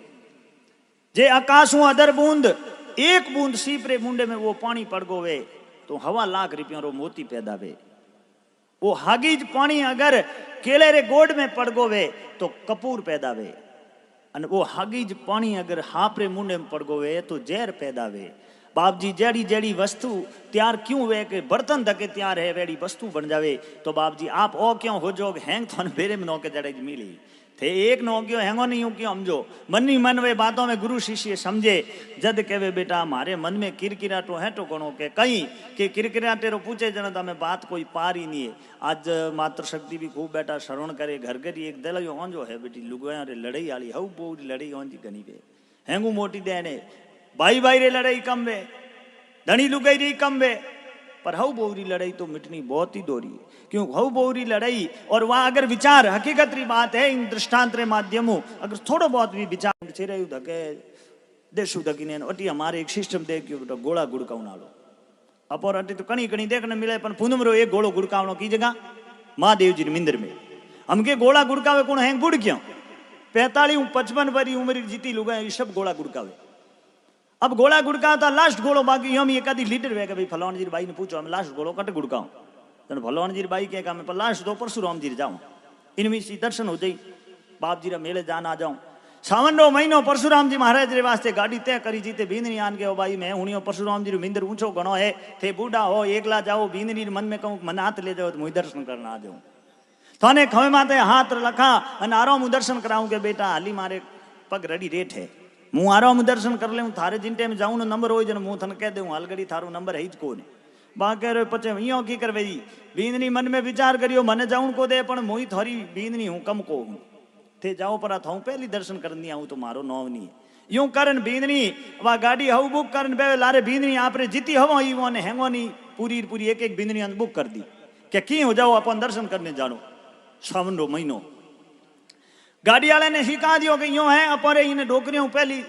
जे आकाशों अदर बूंद एक बूंद सीप रे मुंडे में वो पानी पड़ गो वे, तो 1.25 लाख रुपया रो मोती पैदा वे। वो हागीज पानी अगर केले रे गोड में पड़ गो वे तो कपूर पैदा वे, और वो हागीज पानी अगर हाप रे मुंडे में पड़ गो वे तो जहर पैदा वे। बाप जी जेड़ी जेड़ी वस्तु तैयार क्यों वे के बर्तन धके तैयार है वेड़ी वस्तु बन जावे। तो बाप जी आप ओ क्यों हो जोग हैंग थोन बेरे में नौके जड़े मिली थे एक नो क्यों हैंगो नहीं क्यों समझो मन ही मन वे बातों में गुरु शिष्य समझे। जद कहे बेटा हमारे मन में किरकिराटो है तो कोणो के कहीं के किरकिराटे रो पूछे जन मैं बात कोई पार ही नहीं है। आज मातृ शक्ति भी खूब बेटा श्रवण करे घर घर एक दल जो है बेटी लुगाया रे लड़ाई आली हऊ बो लड़ाई होंजी गनी वे हैंगू मोटी देने भाई भाई रे लड़ाई कम वे धनी लुगाई री कम वे पर हऊ बोरी लड़ाई तो मिटनी बहुत ही दोरी है। क्यों हऊ बोरी लड़ाई और वहां अगर विचार हकीकत री बात है इन दृष्टांत रे माध्यमों अगर थोड़ो बहुत भी विचार छेरे धके देशु धकीने अटी हमारे एक सिस्टम दे क्यों बेटा गोला गुड़कावनालो अपोर अटी तो कणी कणी देखने मिले पर पुनम रो एक गोलो गुड़कावनो की जगह महादेव जी मिंदर में हमके गोला गुड़कावे कौन है गुड़ क्यों 45 55 वरी उम्र जीती लुगा ये सब गोला गुड़कावे। अब गोला गुड़काता लास्ट गोलो बाकी हम एक आधी लीडर वे भाई फलाण जी भाई ने पूछो हम लास्ट गोलो कट गुड़काऊं तो फलाण जी भाई के मैं लास्ट तो परशुराम जी जाऊं इनमें सी दर्शन हो जाई बाप जी रा मेले जान आ जाऊं। सावन रो महीनो परशुराम जी महाराज रे वास्ते गाड़ी तय करी जीते बींदनी आन के भाई मैं हुनियो परशुराम जी मिंदर ऊंचो घणो है थे बूढ़ा हो एकला जाओ बींदनी मन में कहूं मन हाथ ले जाओ तो मुझे दर्शन करना आ जाऊं थाने खवे माते हाथ रखा अन आरो मु दर्शन कराऊं के बेटा हाली मारे पग रड़ी रेट है मु आरो मु दर्शन कर ले थारे जिन टाइम जाऊं न नंबर हो जन मु थन कह दूं हालगड़ी थारो नंबर है ज कोने बाके रे पचे इयो की करवे बींदनी मन में विचार करियो मन जाऊं को दे पण मोई थारी बींदनी हूं कम को हूं थे जाओ पर थाऊं पहली दर्शन करनी आऊं तो मारो नौ नहीं है यूं करन बींदनी वा गाड़ी हऊ बुक करन बे लारे बींदनी आपरे जीती हवो ई वने हेंगो नी पूरी पूरी एक एक बींदनी बुक कर दी के की हो जाओ अपन दर्शन करने जानो। सावन रो महीनो गाड़ी वाले ने सिखा दियो कि यूं है अपरे इन डोकरियों पहली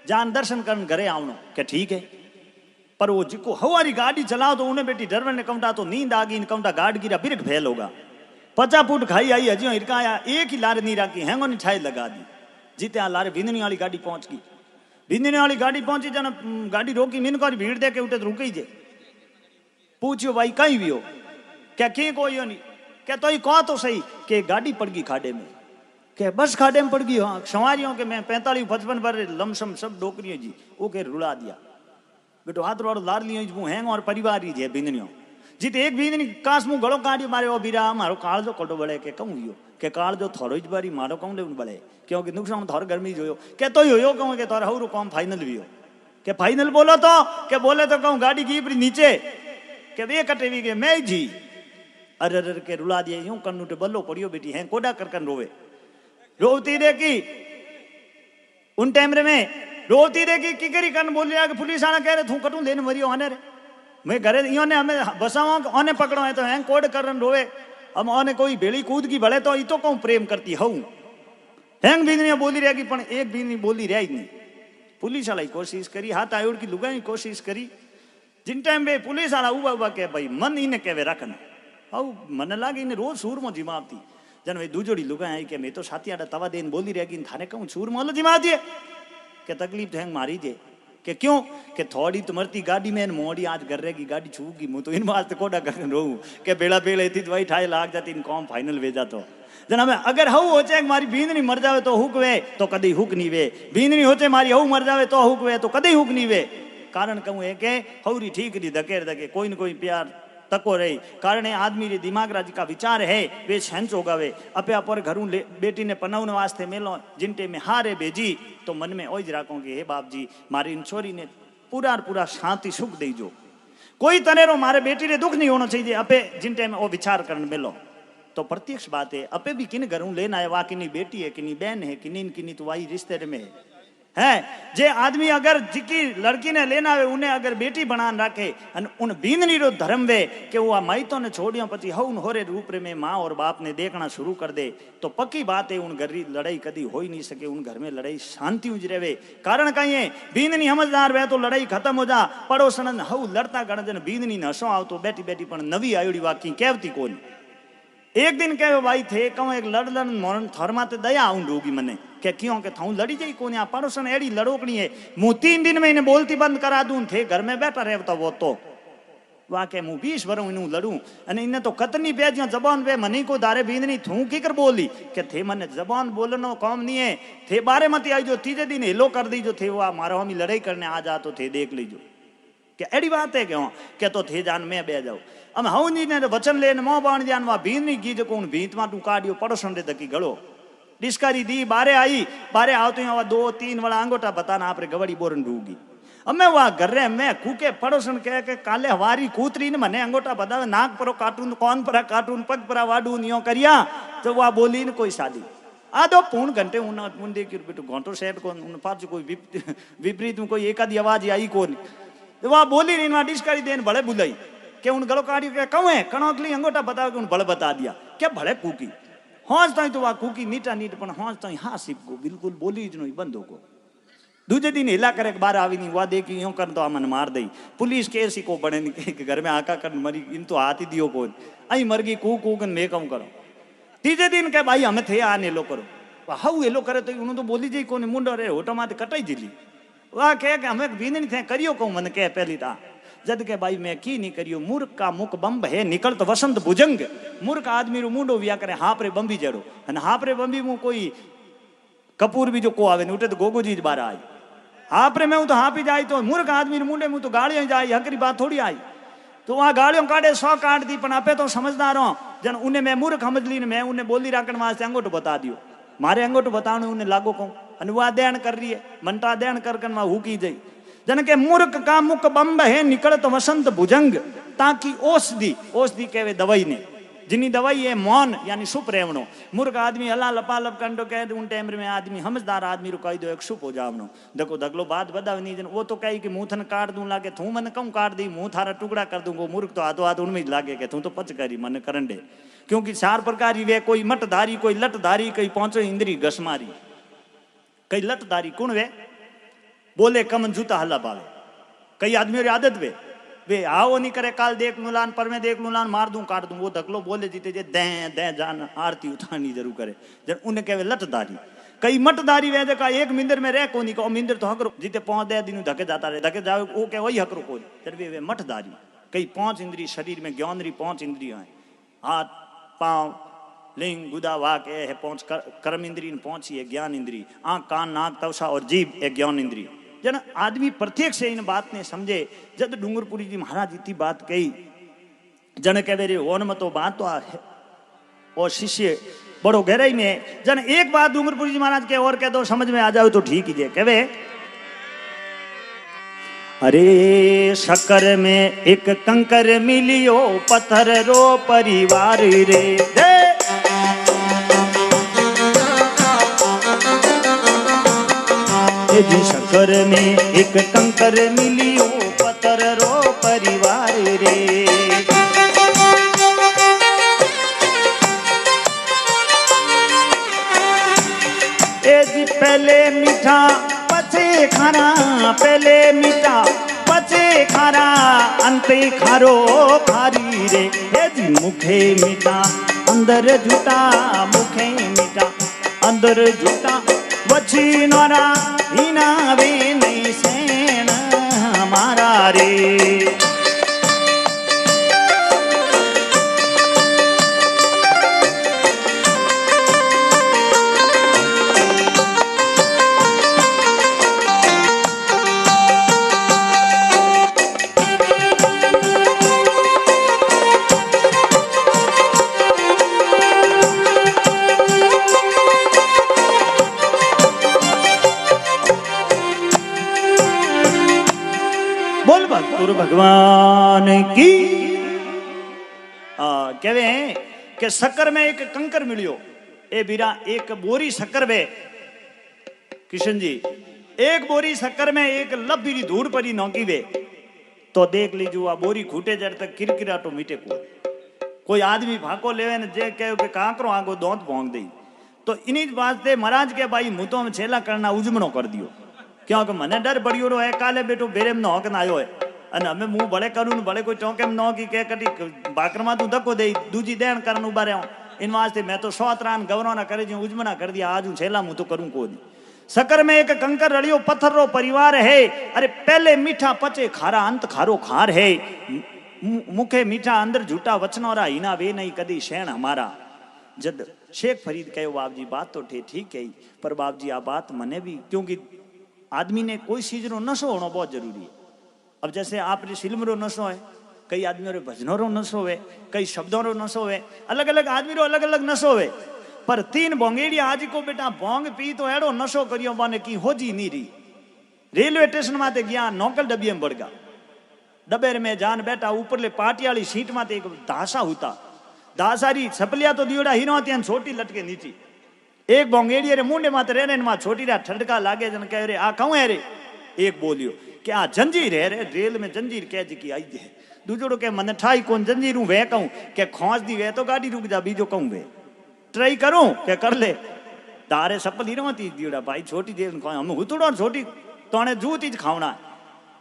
जान दर्शन करन घरे आवनो के ठीक है पर वो जिको हवारी गाड़ी चलाओ तो उन्हें बेटी डरवन ने कमटा तो नींद आ गई कमटा गाड़ गिरा बिरक फैल होगा 50 फुट खाई आई हजियो हिरका आया एक ही लारे नहीं राखी हैंगो नहीं छाई लगा दी जीते आ लारे बींदनी वाली गाड़ी पहुंच गई बींदनी वाली गाड़ी पहुंची जन गाड़ी रोकी मिन को भीड़ दे के उठे तो रुकी जे पूछियो भाई कहीं भी हो क्या की कोई नहीं क्या तो ही कहो तो सही कि गाड़ी पड़ गई खाडे में के बस खाडे में पड़ गई हाँ सवारियों के मैं 45 55 पर लमसम सब डोकरियों जी वो के रुला दिया बेटो हाथ रोड़ लार लियो हैंग और परिवार ही जे बींदनियों जीते एक बींदनी कास मु गलो काढ़ी मारे ओ बीरा मारो काल जो कटो बड़े के कहूं यो के काल जो थोरो ज बारी मारो कहूं ले बड़े क्योंकि नुकसान थोर गर्मी जोयो के तो यो कहूं के तोरा हौरो काम फाइनल भी हो के फाइनल बोलो तो के बोले तो कहूं गाड़ी की नीचे के वे कटेवी के मैं जी अरे अरे के रुला दिए यूं कन्नू टे बल्लो पड़ियो बेटी हैं कोडा करकन रोवे रोती देखी उन टाइम रे में रोती देखी की करी कन बोलिया कि पुलिस आना कह रहे तू कटू लेने मरियो आने रे मैं घरे इन्होंने हमें बसाओ ओने पकड़ो है तो हैं कोड करन रोवे हम ओने कोई बेड़ी कूद की भले तो ई तो कहूं प्रेम करती हूं हैंग बींदनी बोली रहेगी पण एक बींदनी बोली रह ही नहीं पुलिस वाला कोशिश करी हाथ आयोड़ की लुगाई कोशिश करी जिन टाइम पे पुलिस वाला उबा उबा के भाई मन इने कहवे रखन हाउ मन लागे इने रोज सूर में जिमावती जन वे दूजोड़ी लुगाई आई के मैं तो साथी आड़ा तवा देन बोली रहेगी थाने कहूं सूर में जिमावती है के तकलीफ तो हैंग मारी जे कि क्यों कि थोड़ी तो मरती गाड़ी में मोड़ी आज कर रहेगी गाड़ी छूगी मुँह तो इन वास्ते कोडा कर रहूं के बेड़ा बेड़े थी दवाई ठाई लाग जाती इन कॉम फाइनल वे जातो जन हमें अगर हऊ हो चाहे मारी बींदनी मर जावे तो हुक वे तो कदी हुक नहीं वे बींदनी होचे मारी हऊ मर जावे तो हुक वे तो कदी हुक नहीं वे कारण कहूँ है के हौरी ठीक री धकेर धके कोई न कोई प्यार तको रही कारण आदमी रे दिमाग राजी का विचार है वे छंच होगावे अपे पर घरू बेटी ने पनवने वास्ते मेलो जिनटे में हारे भेजी तो मन में ओज राखो कि हे बाप जी मारी इन छोरी ने पूरा शांति सुख दीजो कोई तनेरो मारे बेटी रे दुख नहीं होना चाहिए अपे जिनटे में वो विचार करने मिलो तो प्रत्यक्ष बात है अपे भी किन घरों लेना है वा किनी बेटी है किनी बहन है किनी तो वाही रिश्ते में है जे आदमी अगर जिकी लड़की ने लेना वे उन्हें अगर बेटी बनान रखे उन बींदनी रो धर्म वे कि वो माइतों ने छोड़ियो पची हवन होरे रूप में माँ और बाप ने देखना शुरू कर दे तो पक्की बात है उन घर की लड़ाई कदी हो ही नहीं सके उन घर में लड़ाई शांति उज रहे कारण कहीं है बींदनी समझदार वे तो लड़ाई खत्म हो जा पड़ोसन हऊ लड़ता गणजन बींदनी ने हसो आव तो बैठी बैठी पण नवी आयोड़ी वाकी कहती कोनी एक दिन कहे भाई थे कहूँ एक लड़ मोरन थरमा ते दया आऊं डूगी मने के क्यों के थाऊ लड़ी जाई कोने आ पड़ोसन एड़ी लड़ोकनी है मु 3 दिन में इन्हें बोलती बंद करा दूं थे घर में बैठा रहता वो तो वाके मु 20 वरों इनु लड़ूं अने इने तो कतनी पे जो जबान पे मनी को दारे बींदनी थू की कर बोली के थे मने जबान बोलनो काम नहीं है थे बारे मत आई जो तीजे दिन हेलो कर दी जो थे वो मारो हम लड़ाई करने आ जा तो थे देख लीजो क्या एड़ी बात है क्यों क्या तो थे जान मैं बह जाऊं हम हूं जी ने वचन लेने मोह बाण जान वा बींदनी की जो कौन भीत मा तू काढ़ियो पड़ोसन रे दकी गड़ो डिस्कारी दी बारे आई बारे आवते हैं 2-3 वाला अंगोटा बताना आपरे गवड़ी बोरन डूगी अमे वहाँ घर रे मैं कूके पड़ोसन कह के काले हवारी कूतरी ने मने अंगोटा बतावे नाक परो कार्टून कौन परा कार्टून पग परा वाडून यो करिया तो वह बोली न कोई शादी आधो पूर्ण घंटे उन देखियो बेटो घंटो सेट को उन पास कोई विपरीत में कोई एक आधी आवाज आई कोनी तो वह बोली नहीं वहाँ डिस्कारी देन बड़े बुलाई के उन गलो काढ़ी के कहूँ है कणोकली अंगोटा बताओ कि उन बड़े बता दिया क्या भले कूकी हौस ताई तो वह कूकी नीटा नीट पण हौस ताई हाँ सिप को बिल्कुल बोली ज नहीं बंदो को दूजे दिन हिला करे बार आवी नहीं हुआ देखी यूं कर तो मन मार दई पुलिस केस ही को बने नहीं घर में आका कर मरी इन तो हाथ ही दियो को आई मर गई कू कू मैं कम करो तीजे दिन के भाई हमें थे आने लो करो हाउ एलो करे तो उन्होंने तो बोली जी कोने मुंडो रे होटो माते कटाई दिली वाह कह के हमें बीननी थे करियो कहूं मन कह पहली ता जद के भाई मैं की नहीं करियो मूर्ख का मुख बंब है निकल तो वसंत भुजंग मूर्ख आदमी रो मुंडो विया करे हाप रे बंबी जड़ो अने हाप रे बंबी मु कोई कपूर भी जो को आवे उठे तो गोगो जी बार आई हाप रे मैं तो हाँ ही जाई तो मूर्ख आदमी मुंडे मुँह तो गाड़ियों जाई हकरी बात थोड़ी आई तो वहां गाड़ियों काटे 100 काट दी पण आपे तो समझदार हो जन उन्हें मैं मूर्ख समझ ली मैं उन्हें बोली राखण वास्ते अंगूठो बता दियो मारे अंगूठो बताने उन्हें लागो कहूं अने वो देण कर रही है मंटा देण कर वहां हुकी जाई जन के मूर्ख का मुख बंब है निकलत वसंत भुजंग ताकि औषधि कहवे दवाई ने जिनी दवाई है मौन यानी सुप रेवणो मूर्ख आदमी हला लपालप कंडो कह उन टाइम में आदमी समझदार आदमी रो कही दो एक सुप हो जावनो देखो दगलो बात बदाव नहीं जन वो तो कही कि मुंह थन काट दूं लागे तू मन कहूं काट दी मुंह थारा टुकड़ा कर दूंगो मूर्ख तो हाथों हाथ उनमें लागे के तू तो पच करी मन करन दे क्योंकि 4 प्रकार ही वे कोई मटधारी कोई लटधारी कोई पहुंचो इंद्री घसमारी कई लटधारी कौन वे बोले कमन जूता हल्ला पावे कई आदमियों की आदत वे आओ नहीं करे काल देख लूलान पर मैं देख लूलान मार दूं काट दूं वो धकलो बोले जीते जे दे दे जान आरती उठानी जरूर करे जन उन्हें कहे लटदारी कई मटदारी वे का एक मिंदर में रह कोनी को मिंदर तो हकरो जीते 5 दिन धके जाता रहे धके जावे वो कहे वही हकरो कोई जन वे मटदारी कई 5 इंद्री शरीर में ज्ञानरी 5 इंद्रियां हैं हाथ पांव लिंग गुदा वाक है 5 कर्म इंद्री 5 ही है ज्ञान इंद्री आंख कान नाक तवसा और जीभ एक ज्ञान इंद्री जन आदमी प्रत्येक से इन बात ने समझे जब डूंगरपुरी जी महाराज इतनी बात कही जन कह रे ओन मत तो बात तो है और शिष्य बड़ो गहराई में जन एक बात डूंगरपुरी जी महाराज के और कह दो समझ में आ जाओ तो ठीक ही जे कहवे अरे शक्कर में एक कंकर मिलियो पत्थर रो परिवार रे जी शक्कर में एक कंकर मिलियो पत्थर रो परिवार रे ए जी पहले मीठा पचे खाना पहले मीठा पचे खारा अंते खारो खारी रे ए जी मुखे मीठा अंदर झूठा मुखे मीठा अंदर झूठा वची नोरा हिना वे नहीं सेन हमारा रे भगवान की कहवे हैं कि शक्कर में एक कंकर मिलियो ए बीरा एक बोरी शक्कर वे किशन जी एक बोरी शक्कर में एक लबीरी धूड़ परी नौकी वे तो देख लीजिए आ बोरी खूटे जड़ तक किरकिराटो मीटे को कोई आदमी भाको लेवे ने जे कहे कि कांकरो आगो दोंत भोंग दी तो इन्हीं बात से महाराज के भाई मुँह तो छेला करना उजमणो कर दियो क्योंकि मने डर पड़ियो रो है काले बेटो बेरे में नौक ना आयो है અને અમે હું ભલે કરું ભલે કોઈ ચોકેમ ન કી કે કટી બાકરમાં તું ધક્કો દઈ દૂજી દેણ કરન ઉભા રહ્યો इन वास्ते मैं तो 100 ત્રાન ગવરોના કરે જે ઉજમણા कर दिया आज हूं छेला मुँह तो करूं को शक्कर में एक कंकर रड़ियो पत्थर रो परिवार है अरे पहले मीठा पचे खारा अंत खारो खार है मुखे मीठा अंदर झूठा वचनोरा हिना वे नहीं कदी शैण हमारा जद शेख फरीद कहो बाप जी बात तो ठीक है पर बाप जी आ बात मने भी क्योंकि आदमी ने कोई चीज रो नशो होना बहुत जरूरी है अब जैसे आपने फिल्म रो नशो है कई आदमियों रो भजनों रो नशो है कई शब्दों रो नशो है अलग अलग आदमी रो अलग अलग नशो है पर 3 बोंगेड़ी आज को बेटा बोंग पी तो एड़ो नशो करियो बने की होजी नहीं रही रेलवे स्टेशन माते गया नौकल डब्बी में बढ़ गया डबेर में जान बैठा ऊपर ले पाटी वाली सीट माते एक धासा होता धासारी छपलिया तो दियोड़ा हीरो त्यान छोटी लटके नीची एक बोंगेड़ी रे मुंडे माते रहने मा छोटी रा ठंडका लागे जन कह रे आ कहूं है रे एक बोलियो कि आ जंजीर है रे रेल में जंजीर कह जी की आई है दूजोड़ो के मन ठाई कौन जंजीर हूं वे कहूं के खोज दी वे तो गाड़ी रुक जा बीजो कहूं वे ट्राई करूं के कर ले तारे सपल ही रहती दियोड़ा भाई छोटी देर हम हुतड़ो छोटी तोने जूती खावना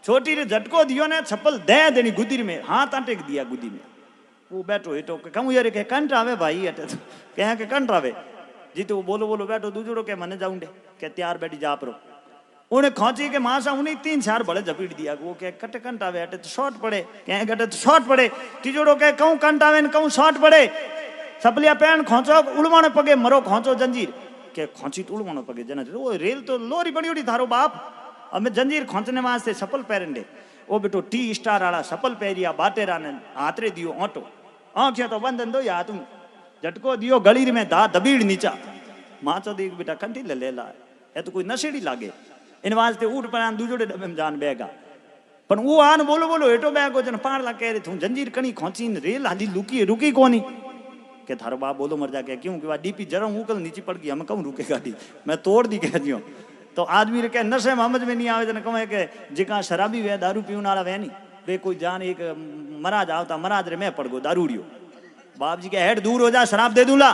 छोटी रे झटको दियो ने छप्पल दे देनी गुदी में हाथ अटक दिया गुदी में वो बैठो हेठो के कहूं यार के कंट आवे भाई अटे कह के कंट आवे जीते वो बोलो बोलो बैठो दूजोड़ो के मने जाऊंडे के तैयार बैठी जा परो उन्हें खोची के मासा उन्हें 3-4 बड़े झपीट दिया वो के कटे कंटावे अटे तो शॉर्ट पड़े क्या कटे तो शॉर्ट पड़े तीजोड़ो के कहूं कंटावे न कहूं शॉर्ट पड़े सपलिया पैन खोचो उड़वाने पगे मरो खोचो जंजीर के खोची तो उड़वाने पगे जना वो रेल तो लोरी बड़ी उड़ी थारो बाप अब जंजीर खोचने वास्ते सपल पैरंडे वो बेटो टी स्टार वाला सपल पैरिया बाटेरा ने हाथरे दियो ऑटो आंखिया तो बंद दो या तुम झटको दियो गली में दा दबीड़ नीचा माचो देख बेटा कंठी ले ला ए तो कोई नशेड़ी लागे इन वास्ते उठ पर दूजोड़े डबे में जान बेगा पर वो आन बोलो बोलो एटो बैगो जन पार ला कह रहे तू जंजीर कणी खोची रेल हाली लुकी रुकी कोनी के थारो बाप बोलो मर जा के क्यों कि डीपी जरा ऊकल नीचे पड़ गई हम कहूँ रुके गाड़ी मैं तोड़ दी कह दियो तो आदमी रे के नशे समझ में नहीं आवे जन कहे के जिका शराबी वे दारू पीने वाला वे नहीं वे कोई जान एक महाराज आवता महाराज रे मैं पड़ गो दारूड़ियो बाप जी के हेड दूर हो जा शराब दे दूला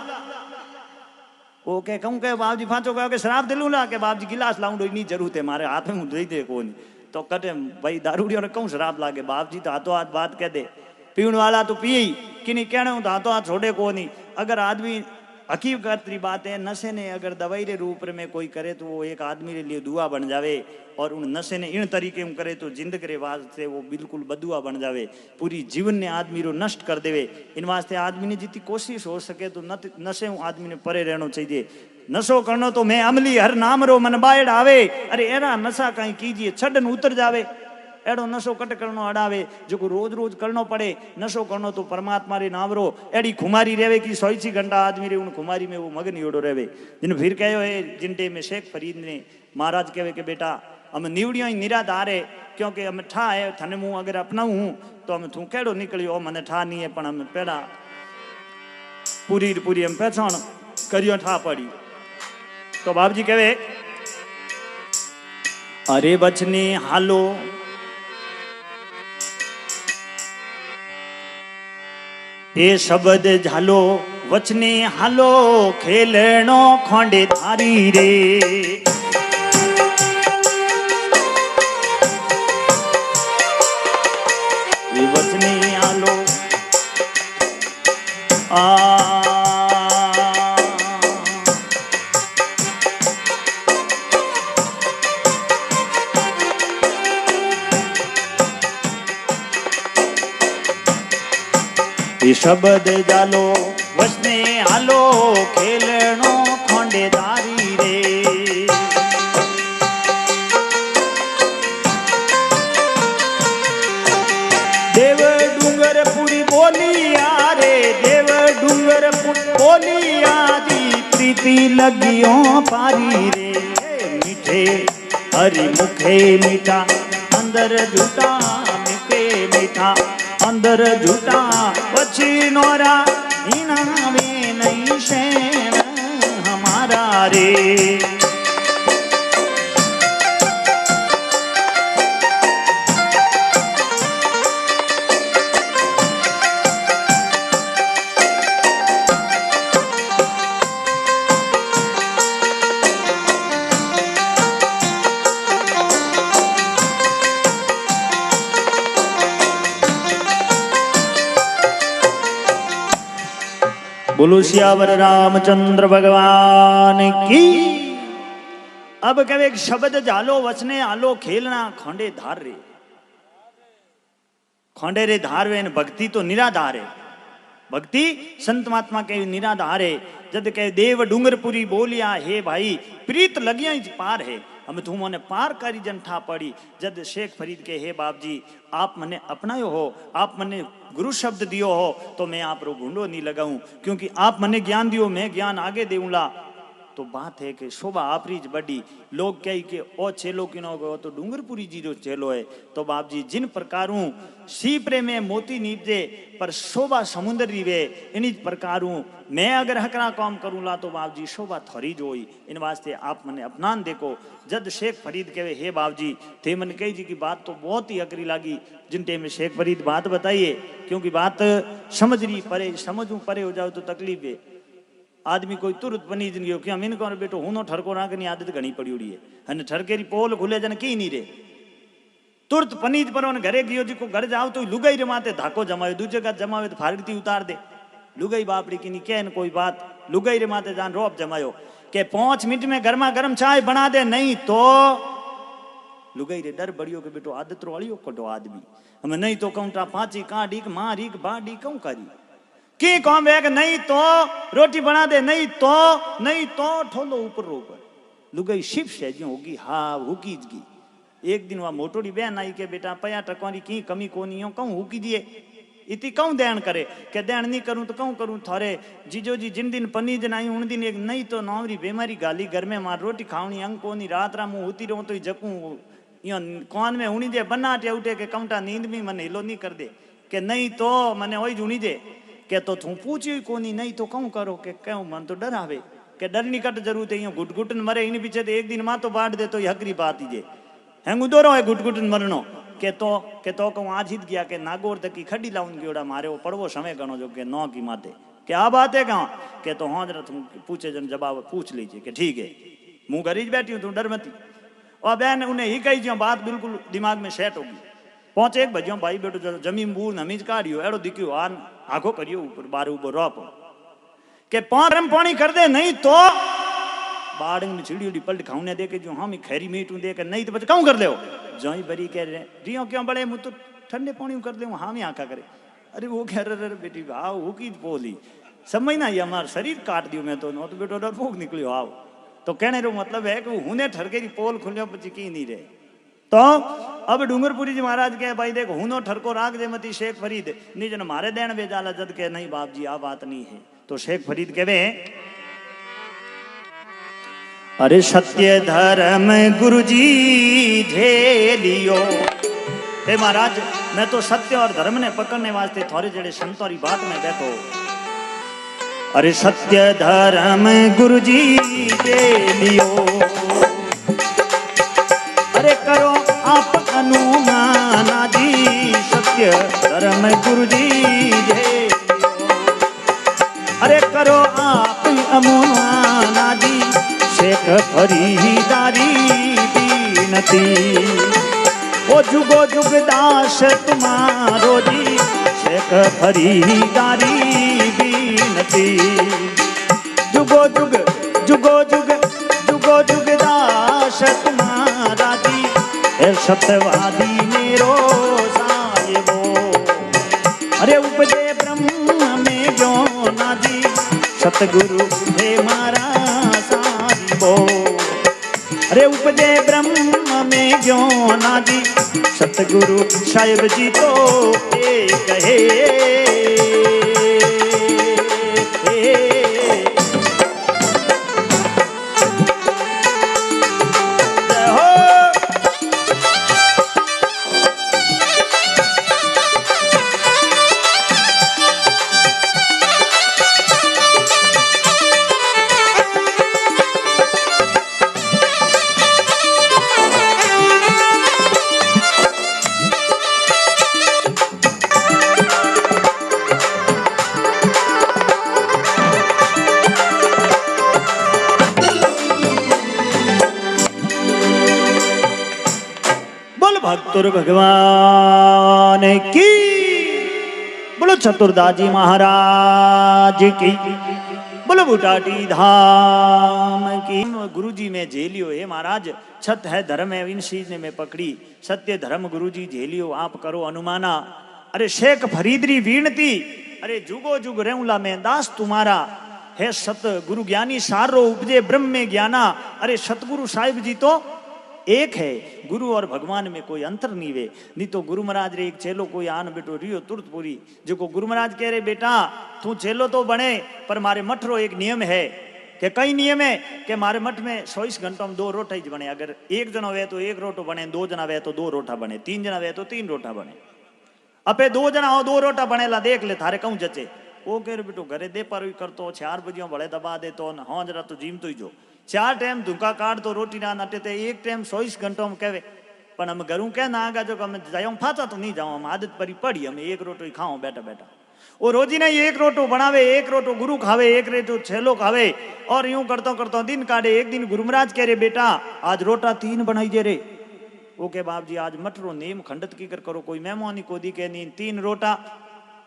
वो के कहूँ के बाप जी फांचो कहो के शराब दे लूला के बाप जी गिलास लाऊं नहीं जरूरत है मारे हाथ में दे दे को नहीं तो कटे भाई दारूड़ियों ने कहूँ शराब लागे बाप जी तो हाथों हाथ बात कह दे पीने वाला तो पिए ही कि नहीं कहने तो हाथों हाथ छोड़े को नहीं अगर आदमी हकीकत की बात है नशे ने अगर दवाई रे रूप में कोई करे तो वो एक आदमी के लिए दुआ बन जावे और उन नशे ने इन तरीके में करे तो जिंदगी रे वास्ते वो बिल्कुल बदुआ बन जावे पूरी जीवन ने आदमी रो नष्ट कर देवे इन वास्ते आदमी ने जितनी कोशिश हो सके तो नशे आदमी ने परे रहना चाहिए नशो करनो तो मैं अमली हर नाम रो मन बायड़ आवे अरे एरा नशा कहीं कीजिए छड़न उतर जावे एड़ो नशो कट करनो अड़ावे जो रोज रोज करनो पड़े नशो करनो तो परमात्मा रे नाम रो एड़ी खुमारी रेवे की 100 घंटा आदमी रे उन खुमारी में वो मगन योड़ो रेवे जिन फिर कहो है जिनटे में शेख फरीद ने महाराज कहे के बेटा हम निवड़ियों ही निराधार है क्योंकि हम ठा है थने मुँह अगर अपनाऊँ हूँ तो हम तू केड़ो निकलियो मने ठा नहीं है पण हम पेड़ा पूरी पूरी हम पहचान करियो ठा पड़ी तो बाप जी कहे अरे बचने हालो ए शब्द झालो वचने हालो खेलनो खोंडे धारी रे ए वचने हालो शब्द जालो वसने हालो खेलनो खोंडे दारी रे देव डूंगर पूरी बोलिया रे देव डूंगर बोलिया दी प्रीति लगियों पारी रे मीठे हरि मुखे मीठा अंदर झूठा मिठे मीठा अंदर झूठा पची नोरा इनावे नहीं शेण हमारा रे बोलो सियावर रामचंद्र भगवान की। अब कहे एक शब्द जालो वचने आलो खेलना खोंडे धार रे खोंडे रे धार वे भक्ति तो निराधार है भक्ति संत महात्मा के निराधार है जद कहे देव डूंगरपुरी बोलिया हे भाई प्रीत लगिया पार है हम तुमने पार करी जनठा पड़ी जद शेख फरीद के हे बाप जी आप मने अपनायो हो आप मने गुरु शब्द दियो हो तो मैं आप रो घूंडो नहीं लगाऊं क्योंकि आप मने ज्ञान दियो मैं ज्ञान आगे देऊंला तो बात है कि शोभा आपरी ज बड़ी लोग कही के ओ चेलो किनो गयो तो डूंगरपुरी जी जो चेलो है तो बाप जी जिन प्रकारों सीपरे में मोती नीपजे पर शोभा समुद्र रीवे इन प्रकारों मैं अगर हकरा काम करूँला तो बाप जी शोभा थोड़ी जोई इन वास्ते आप मने अपनान देखो जद शेख फरीद कहे हे बाप जी थे मन कही जी की बात तो बहुत ही अकरी लगी जिन टेम में शेख फरीद बात बताइए क्योंकि बात समझ रही परे समझू परे हो जाओ तो तकलीफ है आदमी कोई तुरंत बनी जिंदगी कि हम इनको बेटो हूं ठरको राखनी आदत घनी पड़ी उड़ी है हने ठरकेरी पोल खुले जन की नहीं रे तुरंत पनीज पर घरे गयो जी को घर जाओ तो लुगाई रे माते धाको जमावे दूजे का जमावे तो फारती उतार दे लुगाई बापड़ी की नहीं कहन कोई बात लुगाई रे माते जान रोप जमायो के 5 मिनट में गर्मा गर्म चाय बना दे, नहीं तो लुगाई रे डर बड़ियो के बेटो आदत रो अड़ियो कटो आदमी हमें, नहीं तो कहूँ पांची कांडी मारी बाडी कहूँ करी की कौन बैग, नहीं तो रोटी बना दे, नहीं तो ठोलो ऊपर ऊपर लुगाई शिव से जो होगी हाँ हुकीज की। एक दिन वह मोटोड़ी बहन आई के बेटा पया टकवारी की कमी कोनी हो कहूँ हुकी दिए इति कहूँ देन करे के देन नहीं करूँ तो कहूँ करूँ थारे जीजो जी जिन दिन पनी जन आई उन दिन एक नहीं तो नौरी बेमारी गाली घर में मार रोटी खावनी अंग कोनी रात रा मुँह होती रहूँ तो जकूँ यो कौन में उणी दे बनाटे उठे के कमटा नींद में मन हिलो नहीं कर दे के नहीं तो मने वही जुणी दे के तो तू पूछी कोनी, नहीं तो कहूँ करो के कहूँ मन तो डर आवे के डर नहीं कट जरूरत है घुट घुटन मरे इन पीछे तो एक दिन माँ तो बांट दे तो हकरी बात ही जे हैंग उदोरो है घुट घुटन मरनो के तो कहूँ आज हित गया के नागौर तक की खड्डी लाऊन गयोड़ा मारे वो पड़वो समय गणो जो के नौ की माते के आ बात है कहाँ के तो हाँ जरा तुम पूछे जन जवाब पूछ लीजिए कि ठीक है मुँह घरीज बैठी हूँ तुम डर मती। और बहन उन्हें ही कही जो बात बिल्कुल दिमाग में सेट होगी। पहुंचे एक बजो भाई बेटो जमीन बूर नमीज काढ़ियो एड़ो दिखियो आन आखो करियो ऊपर बार ऊपर रोप के गरम पानी कर दे, नहीं तो बाड़ में चिड़ी उड़ी पलट खाऊने दे के जो हम खैरी मीट दे के, नहीं तो बच कहूँ कर ले जो ही बरी कह रहे रियो क्यों बड़े मुँह तो ठंडे पानी कर ले हम आका करे अरे वो कह रहे बेटी आओ वो की बोली समझ ना ये हमारा शरीर काट दियो मैं तो नो तो बेटो डरपोक निकलियो आओ तो कहने रो मतलब है कि हुने ठरके की पोल खुलियो पची की नहीं रहे। तो अब डूंगरपुरी जी महाराज के भाई देख हुनो ठरको राग जेमती शेख फरीद निजन मारे देन बेजाला जद के नहीं बाप जी आ बात नहीं है। तो शेख फरीद कहवे अरे सत्य धर्म गुरुजी झेलियो, हे महाराज मैं तो सत्य और धर्म ने पकड़ने वास्ते थोड़े जड़े संतोरी बात में बैठो। अरे सत्य धर्म गुरुजी झेलियो, अरे करो आप अनुमाना जी सत्य धर्म गुरुजी झेलियो, अरे करो आप अनुमाना जी शेख फरीदारी बीनती, ओ जुगो जुग दास तुम्हारो जी शेख फरीदारी बीनती, जुगो जुग जुगो जुग जुगो जुग दास तुम्हारा जी है सत्यवादी मेरो साहिबो, अरे उपजे ब्रह्म में जो ना जी सतगुरु है मारा साहिबो, अरे उपजे ब्रह्म में जो ना जी सतगुरु साहिब जी तो एक है। भक्तुर भगवान की, बोलो चतुरदाजी महाराज की, बोलो बुटाटी धाम की। गुरु जी में झेलियो, हे महाराज छत है धर्म है इन चीज में पकड़ी, सत्य धर्म गुरु जी झेलियो आप करो अनुमाना, अरे शेख फरीदरी वीणती, अरे जुगो जुग रेउला में दास तुम्हारा है सत गुरु ज्ञानी सारो उपजे ब्रह्म में ज्ञाना, अरे सतगुरु साहिब जी तो एक है, गुरु और भगवान में कोई अंतर नहीं वे। नहीं तो गुरु महाराज रे एक चेलो कोई आन बेटो रियो तुरतपुरी जो को गुरु महाराज कह रहे बेटा तू चेलो तो बने पर मारे मठ रो एक नियम है कि कई नियम है कि मारे मठ में 24 घंटों में 2 रोटा ही बने, अगर एक जना वे तो 1 रोटो बने, 2 जना वे तो 2 रोटा बने, 3 जना वे तो 3 रोटा बने, अपे 2 जना हो 2 रोटा बनेला देख ले थारे कहूँ जचे। वो कह रहे बेटो घरे दे पर करतो 4 बजे बड़े दबा दे तो हाँ जरा तो जीम तो ही जो 4 टाइम धुका काट तो रोटी ना नटे ते 1 टाइम 24 घंटों में कहवे, पर हम घरों क्या ना आगा जो हम जाऊँ फाचा तो नहीं जाऊँ, हम आदत परी पड़ी हम 1 रोटो ही खाओ बैठा बैठा। वो रोजी ने 1 रोटो बनावे, 1 रोटो गुरु खावे, 1 रोटो छेलो खावे और यूं करतो करतो दिन काटे। एक दिन गुरु महाराज कह रहे बेटा आज रोटा 3 बनाई दे रे, वो के बाप जी आज मटरो नेम खंडत की कर करो, कोई मेहमानी को दी के नहीं 3 रोटा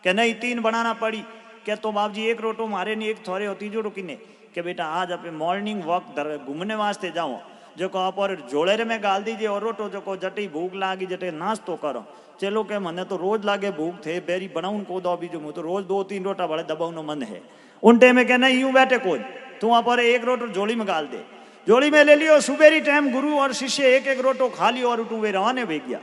के नहीं 3 बनाना पड़ी क्या तो बाप जी एक रोटो मारे नहीं एक थोड़े होती जो रुकी ने कि बेटा आज आप मॉर्निंग वॉक घूमने वास्ते जाओ जो को आप और जोड़ेरे में गाल दीजिए और रोटो जो को जटे भूख लागी जटे नाश्तो करो चलो के मने तो रोज लागे भूख थे बेरी बनाऊन को दो बीजू मुँह तो रोज 2-3 रोटा बड़े दबाव मन है उन टाइम में कहना यूं बैठे कौन तू आप और एक रोटो जोड़ी में गाल दे जोड़ी में ले लियो सुबेरी टाइम गुरु और शिष्य एक एक रोटो खा लियो और उठू वे रवाने वे गया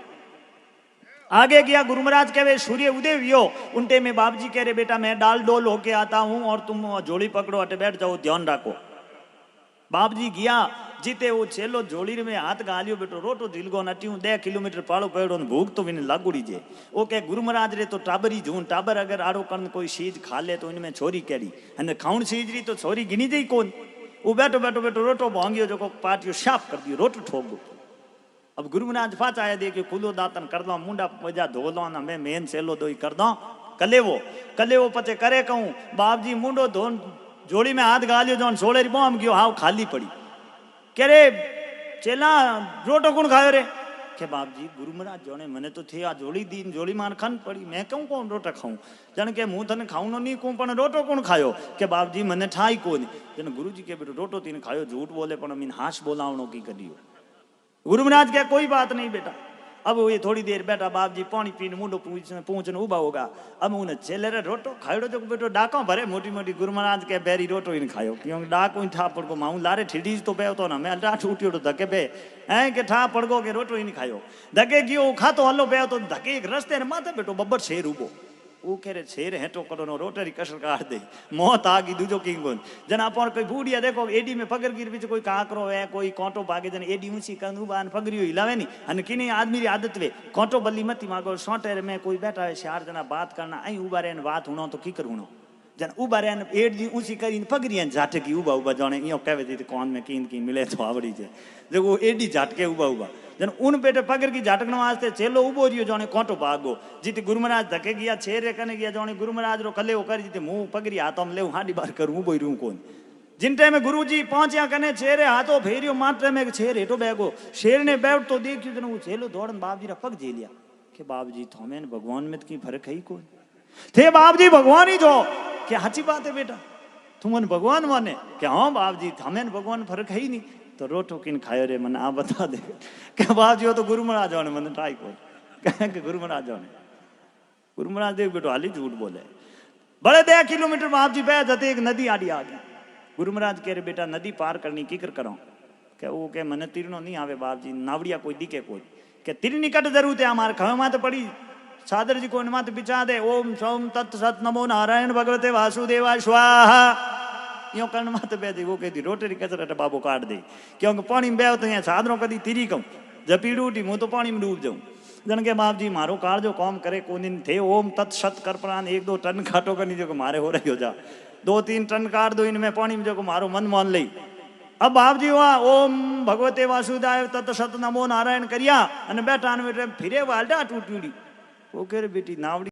आगे गया गुरु महाराज कहे सूर्य उदय वियो उनटे में बाप जी कह रहे बेटा मैं डाल डोल होके आता हूं और तुम जोड़ी पकड़ो अटे बैठ जाओ ध्यान रखो बाप जी गया जीते वो चेलो जोड़ी में हाथ गालियो बेटो रोटो दिलगो नटी 10 किलोमीटर पाड़ो पेड़ो भूख तो विने लागुड़ी जे वो कह गुरु महाराज रे तो टाबरी जून टाबर अगर आड़ो करण कोई चीज खा ले तो इनमें छोरी केड़ी अने खाउन चीज री तो छोरी गिनी जई कौन वो बैठो बैठो बैठो रोटो भांगियो जो पाटियो शाप कर दियो रोटो ठोक दो अब गुरु महाराज फाच आया देखियो खुलो दातन कर दो मुंडा मजा धो लो ना मैं मेन सेलो दो कर दो कलेवो पचे करे कहूं बाप जी मुंडो धो जोड़ी में हाथ गालियो जो सोले री बॉम गयो हाव खाली पड़ी कह रे चेला रोटो कौन खायो रे के बाप जी गुरु महाराज जोने मने तो थे आ जोड़ी दीन जोड़ी मान खन पड़ी मैं कहूं कौन रोटा खाऊं जन के मुंह तने खाऊं नहीं कहूं पण रोटो कौन खायो के बाप जी मने ठाई कोनी जन गुरु जी के बेटो रोटो तीन खायो झूठ बोले पण मीन हाश बोलावणो की करियो गुरु महाराज क्या कोई बात नहीं बेटा अब ये थोड़ी देर बैठा बाप जी पानी पीने मुंडो पूछने उबा होगा अब उन्हें चेले रे रोटो खायो जो बेटो डाको भरे मोटी मोटी गुरु महाराज के बेरी रोटो इन खायो क्योंकि डाको इन ठा पड़को माऊ लारे ठिडीज तो पे तो ना मैं डाठ उठियो तो धके पे हैं के ठा पड़को के रोटो इन खायो धके गयो खातो हलो पे तो धके एक रस्ते रे माथे बेटो बब्बर शेर उबो वो कह रहे शेर हेटो करो नो रोटरी कसर काट दे मौत आ गई दूजो किंग बोन जना पर कोई बूढ़िया देखो एडी में पगर गिर बीच कोई काकरो है कोई कांटो भागे जन एडी ऊंची कंदू बान पगरियो हिलावे नी अन किनी आदमी री आदत वे कांटो बल्ली मती मागो सोटेर में कोई बैठा है चार जना बात करना आई उबा रेन बात हुनो तो की कर हुनो जन उबा रेन एड जी ऊंची करीन पगरियन झाटकी उबा उबा जाने इयो कहवे दी कौन में कीन की मिले तो आवड़ी जे जो एडी झाटके उबा उबा जन उन पेटे पगर की झाटकने वास्ते चेलो उबो रियो जाने कांटो भागो जीते गुरु महाराज धके गया छेरे कने गया जाने गुरु महाराज रो कले कर जीते मुंह पगरी हाथों में ले हांडी बार करूं बोई रू कोन जिन टाइम में गुरु जी पहुंचा कने छेरे हाथों फेरियो मात्रे में छेर हेटो बैगो शेर ने बैठ तो देखियो जन वो चेलो दौड़न बाप जी रा पग जे लिया के बाप जी थोमेन भगवान में की फर्क है कोई थे बाप जी भगवान ही जो क्या सच्ची बात है बेटा तुमन भगवान माने क्या हाँ बाप जी हमें भगवान फर्क है ही नहीं तो रोटो किन खायो रे मन आ बता दे क्या बाप जी हो तो गुरु महाराज ने मन ट्राई को कह गुरु महाराज ने गुरु महाराज देख बेटो हाली झूठ बोले बड़े 10 किलोमीटर बाप जी बह जाते एक नदी आड़ी आ गई गुरु महाराज कह रहे बेटा नदी पार करनी की कर करो क्या वो कह मन तीरनो नहीं आवे बाप जी नावड़िया कोई दिखे कोई क्या तीर निकट जरूरत है हमारे खवे माते पड़ी सादर जी को माते बिछा दे ओम सोम तत् सत नमो नारायण भगवते वासुदेवा स्वाहा यो कर्ण माते बे दी वो कहती रोटरी कचरा बाबू काट दे क्योंकि पानी में बेहो तो यहाँ सादरों कदी तीरी कहूँ जब पीड़ उठी मुँह तो पानी में डूब जाऊँ जन के बाप जी मारो कार जो काम करे को दिन थे ओम तत् सत कर प्राण 1-2 टन काटो करनी जो मारे हो रही हो जा 2-3 टन काट दो इनमें पानी में जो मारो मन मान ली अब बाप जी वहाँ ओम भगवते वासुदेव तत् सत नमो नारायण करिया बैठा फिरे वालडा टूटी वो कह रहे बेटी नावड़ी